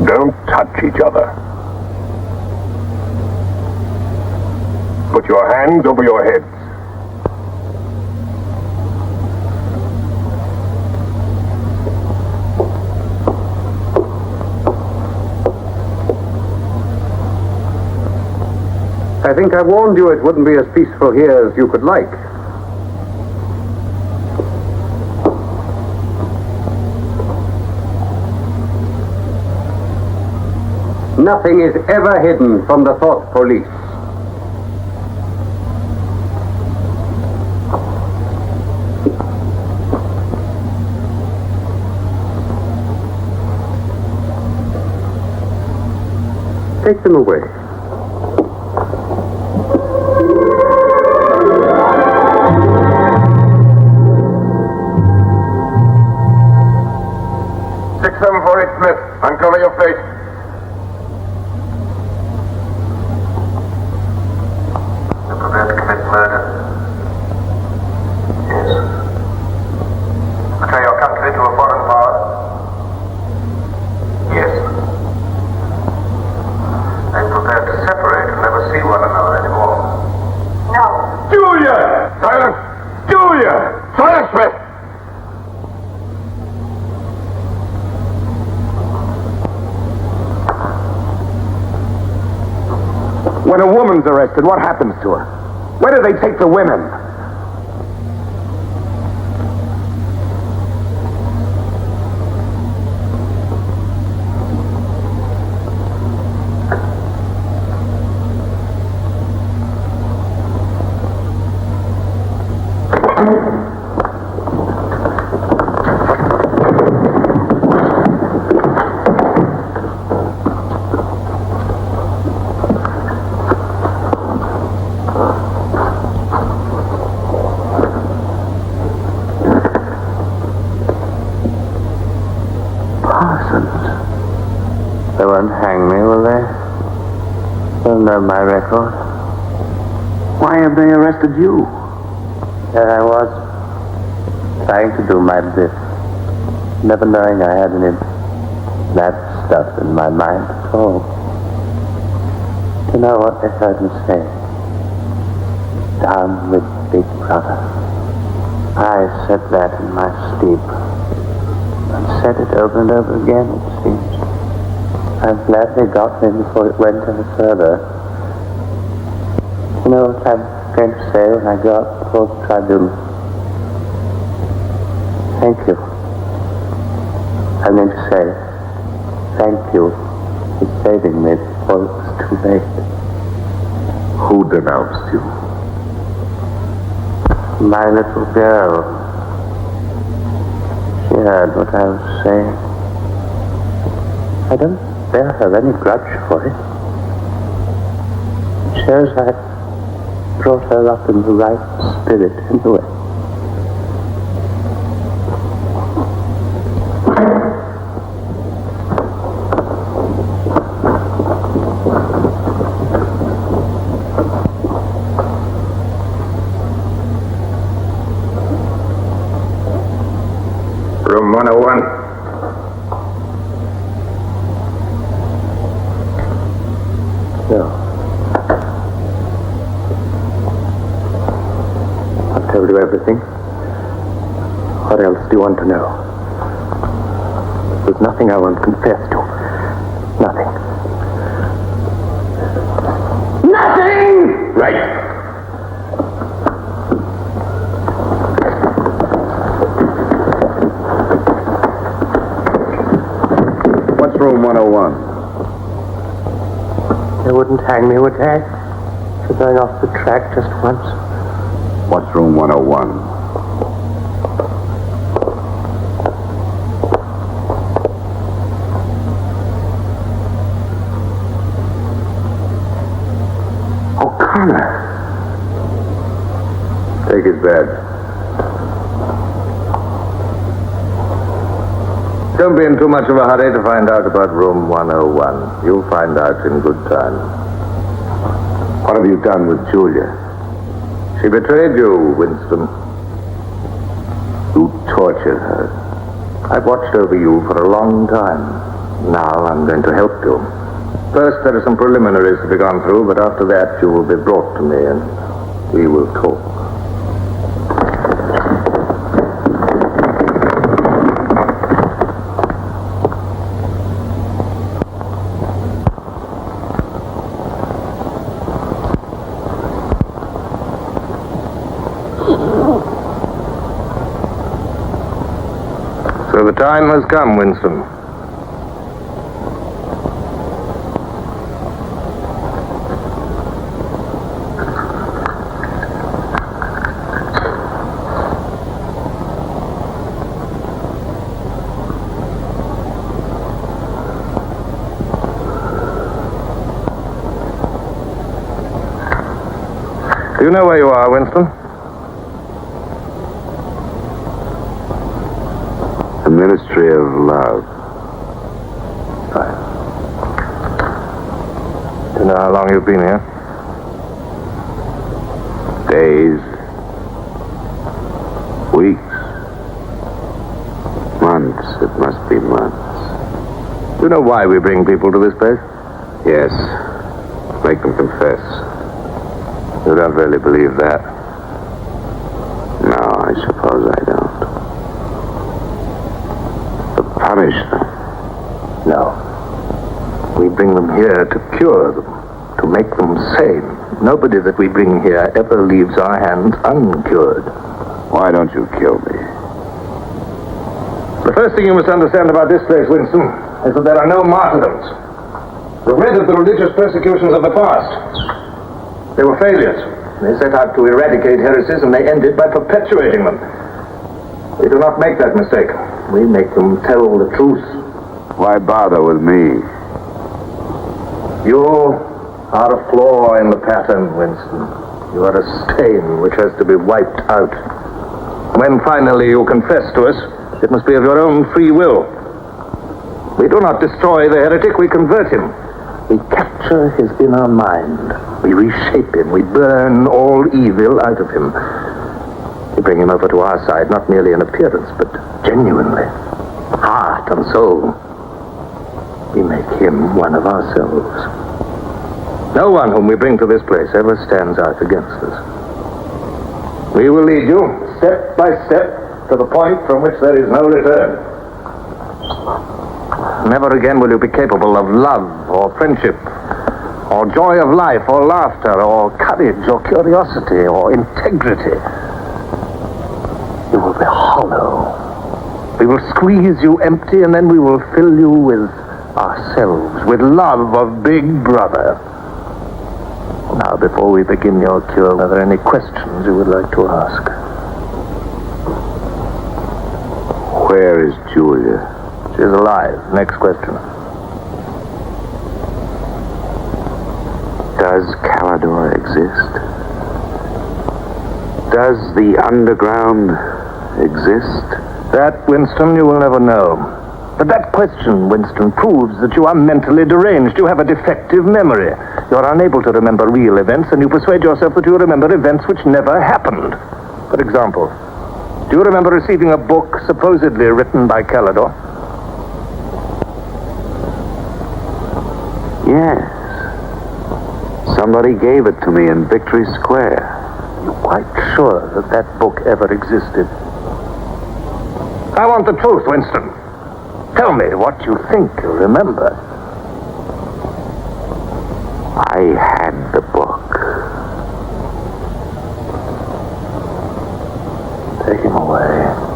Don't touch each other. Put your hands over your heads. I think I warned you it wouldn't be as peaceful here as you could like. Nothing is ever hidden from the thought police. Take them away. Smith, uncover your face. You're prepared to commit murder? Yes. Betray your country to a foreign power? Yes. Are you prepared to separate and never see one another anymore? No. Julia! Silence! Julia! Silence, Smith! When a woman's arrested, what happens to her? Where do they take the women? They won't hang me, will they? They'll know my record. Why have they arrested you? There I was, trying to do my bit, never knowing I had any bad stuff in my mind at all. You know what they heard me say? Down with Big Brother. I said that in my sleep, and said it over and over again, it seems. I'm glad they got me before it went any further. You know what I'm going to say when I go up before the tribunal? Thank you. I'm going to say, thank you for saving me before it was too late. Who denounced you? My little girl. She heard what I was saying. I don't bear her any grudge for it. It shows I brought her up in the right spirit anyway. Room 101. No. I've told you everything. What else do you want to know? There's nothing I won't confess to. Nothing. Nothing! Right. What's room 101? They wouldn't hang me, would they? For going off the track just once. What's room 101? Take his bed. Don't be in too much of a hurry to find out about room 101. You'll find out in good time. What have you done with Julia? She betrayed you, Winston. You tortured her. I've watched over you for a long time. Now I'm going to help you. First, there are some preliminaries to be gone through, but after that, you will be brought to me and we will talk. So the time has come, Winston. Do you know where you are, Winston? The Ministry of Love. Fine. Do you know how long you've been here? Days. Weeks. Months. It must be months. Do you know why we bring people to this place? Yes. Make them confess. You don't really believe that? No, I suppose I don't. To punish them. No. We bring them here to cure them, to make them sane. Nobody that we bring here ever leaves our hands uncured. Why don't you kill me? The first thing you must understand about this place, Winston, is that there are no martyrdoms. We've read of the religious persecutions of the past. They were failures. They set out to eradicate heresies, and they ended by perpetuating them. We do not make that mistake. We make them tell the truth. Why bother with me? You are a flaw in the pattern, Winston. You are a stain which has to be wiped out. When finally you confess to us, it must be of your own free will. We do not destroy the heretic, we convert him. We capture his inner mind. We reshape him. We burn all evil out of him. We bring him over to our side, not merely in appearance, but genuinely. Heart and soul. We make him one of ourselves. No one whom we bring to this place ever stands out against us. We will lead you, step by step, to the point from which there is no return. Never again will you be capable of love or friendship, or joy of life, or laughter, or courage, or curiosity, or integrity. You will be hollow. We will squeeze you empty, and then we will fill you with ourselves, with love of Big Brother. Now, before we begin your cure, are there any questions you would like to ask? Where is Julia? She's alive. Next question. Does Calidor exist? Does the underground exist? That, Winston, you will never know. But that question, Winston, proves that you are mentally deranged. You have a defective memory. You are unable to remember real events, and you persuade yourself that you remember events which never happened. For example, do you remember receiving a book supposedly written by Calidor? Yes. Somebody gave it to me in Victory Square. You're quite sure that that book ever existed? I want the truth, Winston. Tell me what you think you remember. I had the book. Take him away.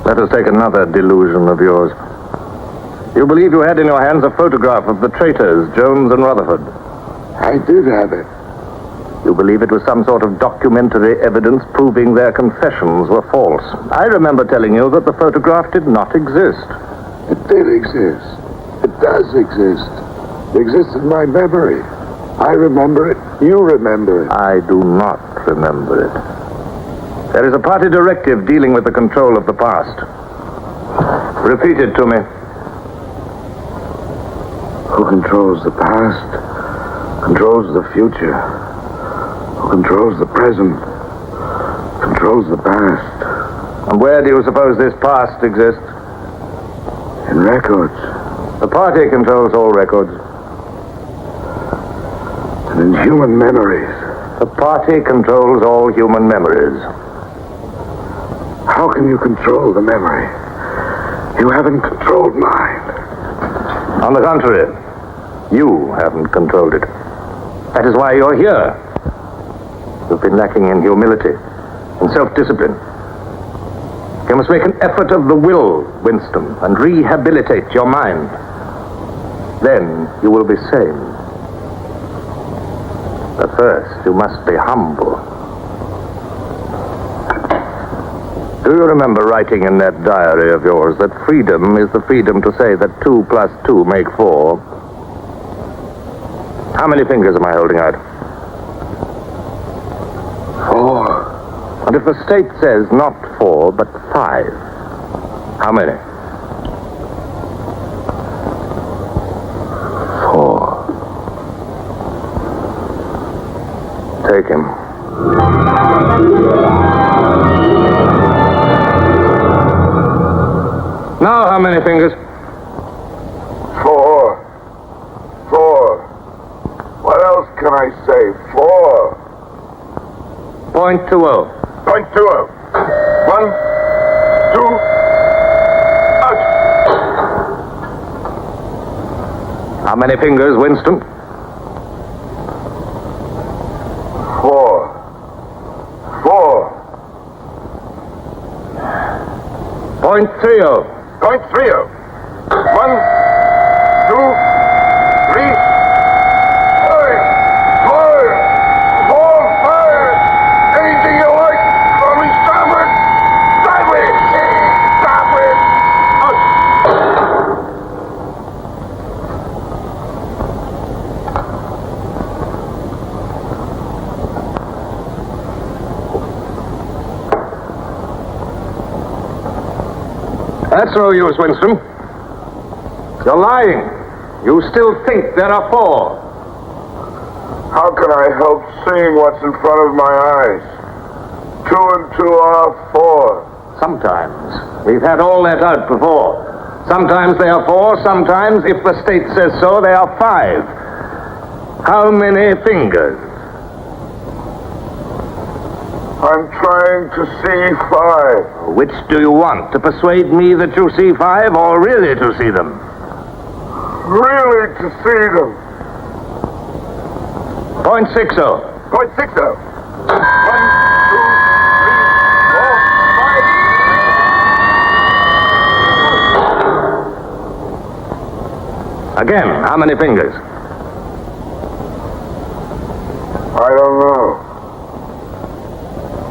Let us take another delusion of yours. You believe you had in your hands a photograph of the traitors, Jones and Rutherford. I did have it. You believe it was some sort of documentary evidence proving their confessions were false. I remember telling you that the photograph did not exist. It did exist. It does exist. It exists in my memory. I remember it. You remember it. I do not remember it. There is a party directive dealing with the control of the past. Repeat it to me. Who controls the past controls the future. Who controls the present controls the past. And where do you suppose this past exists? In records. The party controls all records. And in human memories. The party controls all human memories. How can you control the memory? You haven't controlled mine. On the contrary, you haven't controlled it. That is why you're here. You've been lacking in humility, in self-discipline. You must make an effort of the will, Winston, and rehabilitate your mind. Then you will be sane. But first, you must be humble. Do you remember writing in that diary of yours that freedom is the freedom to say that 2 + 2 make 4? How many fingers am I holding out? 4. And if the state says not 4, but 5, how many? 4. Take him. Now, how many fingers? 4. 4. What else can I say? 4. .20. .20. 1, 2, out. How many fingers, Winston? 4. 4. .30. .30. 1, 2, 3, 5, 5. Anything you like. Call me starboard. Sideways. Starboard. Out. That's no use, Winston. You're lying. You still think there are 4. How can I help seeing what's in front of my eyes? 2 and 2 are 4. Sometimes. We've had all that out before. Sometimes they are 4, sometimes, if the state says so, they are 5. How many fingers? I'm trying to see 5. Which do you want? To persuade me that you see 5 or really to see them? Really to see them. .60. .60. 1, 2, 3, 4, 5. Again, how many fingers? I don't know.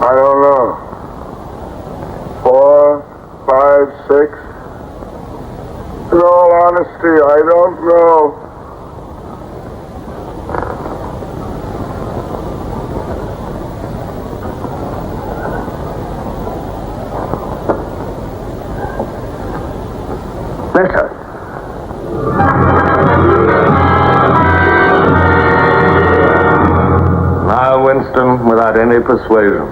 I don't know. 4, 5, 6. In all honesty, I don't know. Better. Now, Winston, without any persuasion.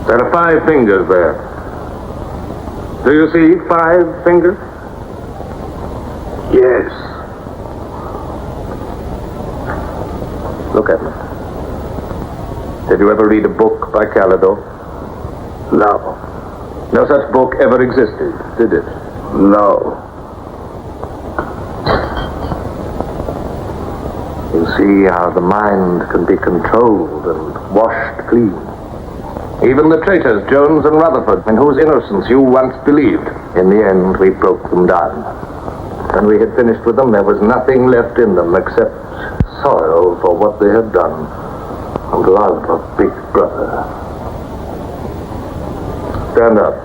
There are 5 fingers there. Do you see 5 fingers? Yes. Look at me. Did you ever read a book by Calidore? No. No such book ever existed, did it? No. You see how the mind can be controlled and washed clean. Even the traitors, Jones and Rutherford, in whose innocence you once believed, in the end we broke them down. When we had finished with them, there was nothing left in them except sorrow for what they had done and love of Big Brother. Stand up.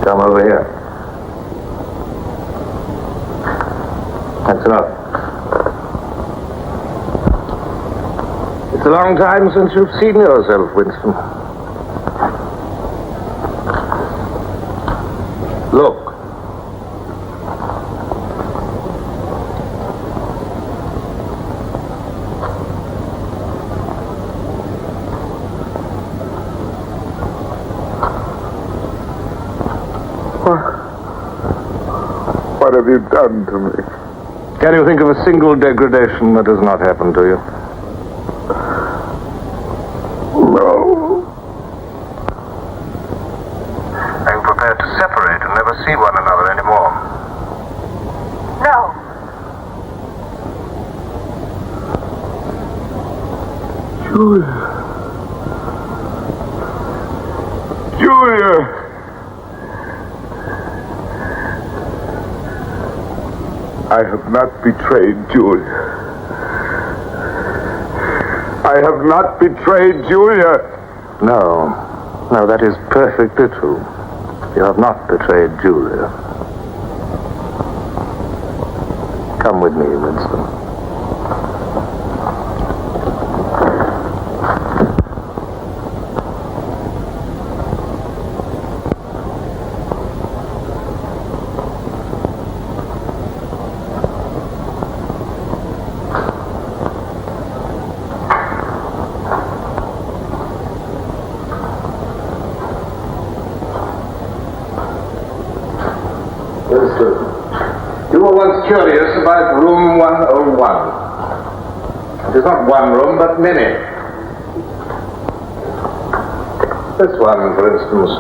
Come over here. That's enough. It's a long time since you've seen yourself, Winston. Look. What have you done to me? Can you think of a single degradation that has not happened to you? No. Are you prepared to separate and never see one another anymore? No. Julia! I have not betrayed Julia. I have not betrayed Julia. No, that is perfectly true. You have not betrayed Julia. Come with me, Winston. You were once curious about room 101. It is not one room, but many. This one, for instance.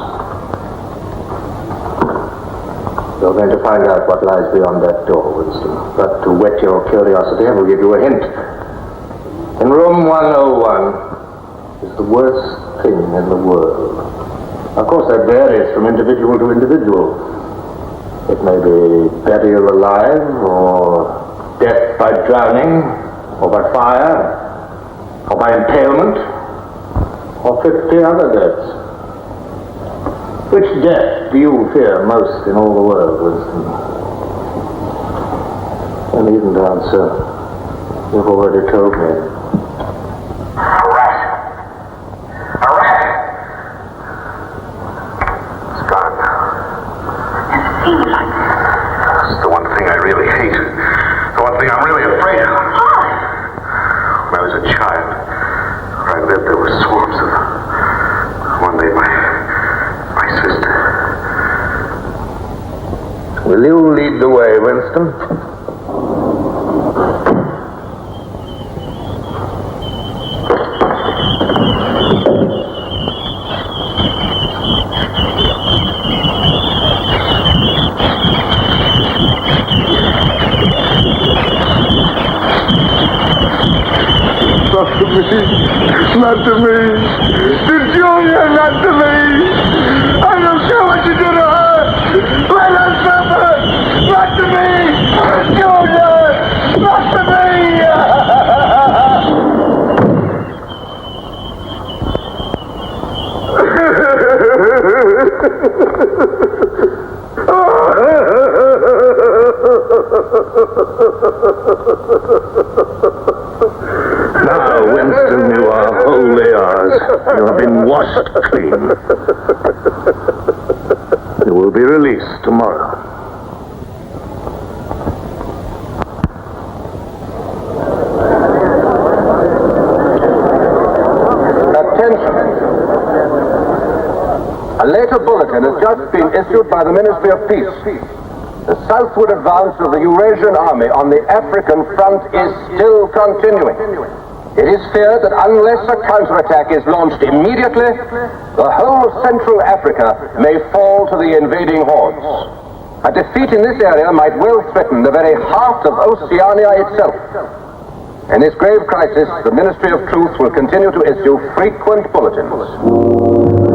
You're going to find out what lies beyond that door, Winston. But to whet your curiosity, I will give you a hint. In room 101 is the worst thing in the world. Of course, that varies from individual to individual. It may be burial alive, or death by drowning, or by fire, or by impalement, or 50 other deaths. Which death do you fear most in all the world, Winston? You needn't answer. You've already told me. A rat. A rat. It's gone now. It's the one thing I really hate. The one thing I'm really afraid of. When I was a child, where I lived, there were swarms of them. One day, my sister. Will you lead the way, Winston? Not to me. To Julia, not to me. I don't care what you do to her. Let her suffer. Not to me. Julia, not to me. Now, Winston, you are wholly ours. You have been washed clean. You will be released tomorrow. Attention. A later bulletin has just been issued by the Ministry of Peace. The southward advance of the Eurasian army on the African front is still continuing. It is feared that unless a counterattack is launched immediately, the whole of Central Africa may fall to the invading hordes. A defeat in this area might well threaten the very heart of Oceania itself. In this grave crisis, the Ministry of Truth will continue to issue frequent bulletins.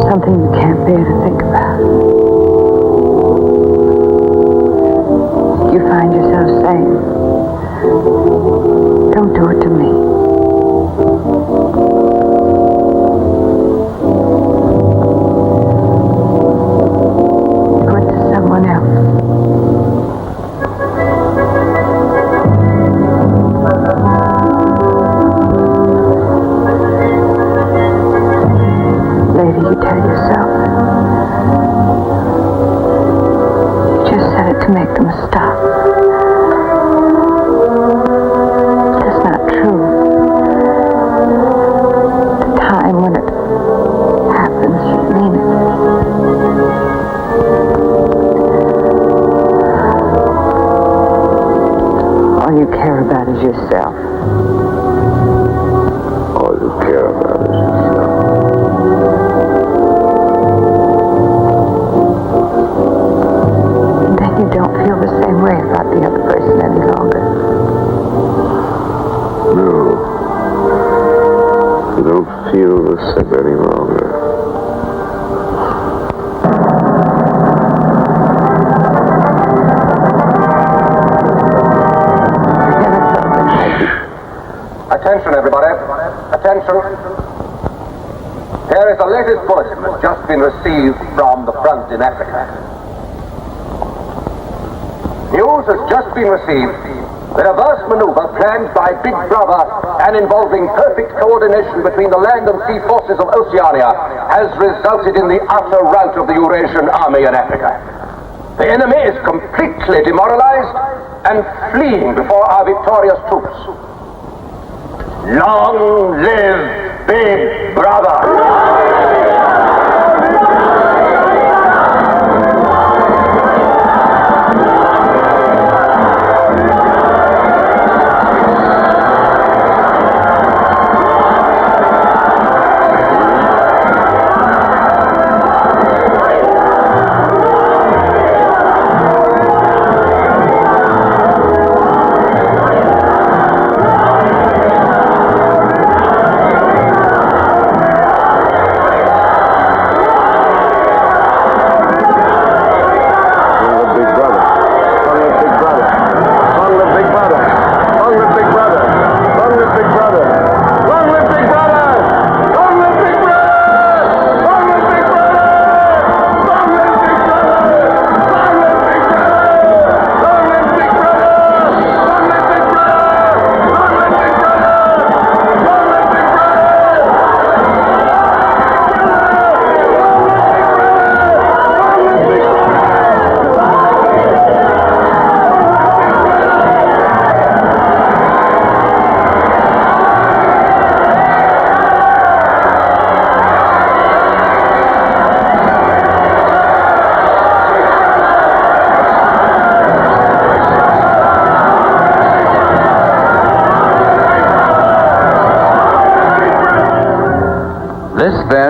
Something you can't bear to think about. You find yourself saying, don't do it to me. Do it to someone else. Lady, you tell yourself. You just said it to make them stop. That's not true. The time when it happens, you mean it. All you care about is yourself. All you care about is yourself. You don't feel the same way about the other person any longer. No. You don't feel the same any longer. Attention, everybody. Attention. Here is the latest bulletin that's just been received from the front in Africa. News has just been received that a vast maneuver planned by Big Brother and involving perfect coordination between the land and sea forces of Oceania has resulted in the utter rout of the Eurasian army in Africa. The enemy is completely demoralized and fleeing before our victorious troops. Long live Big Brother!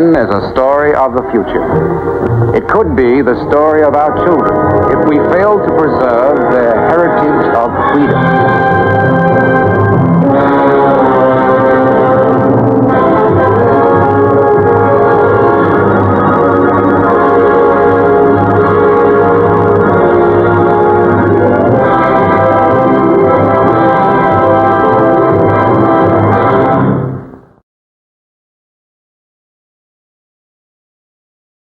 then there's a story of the future. It could be the story of our children if we fail to preserve their heritage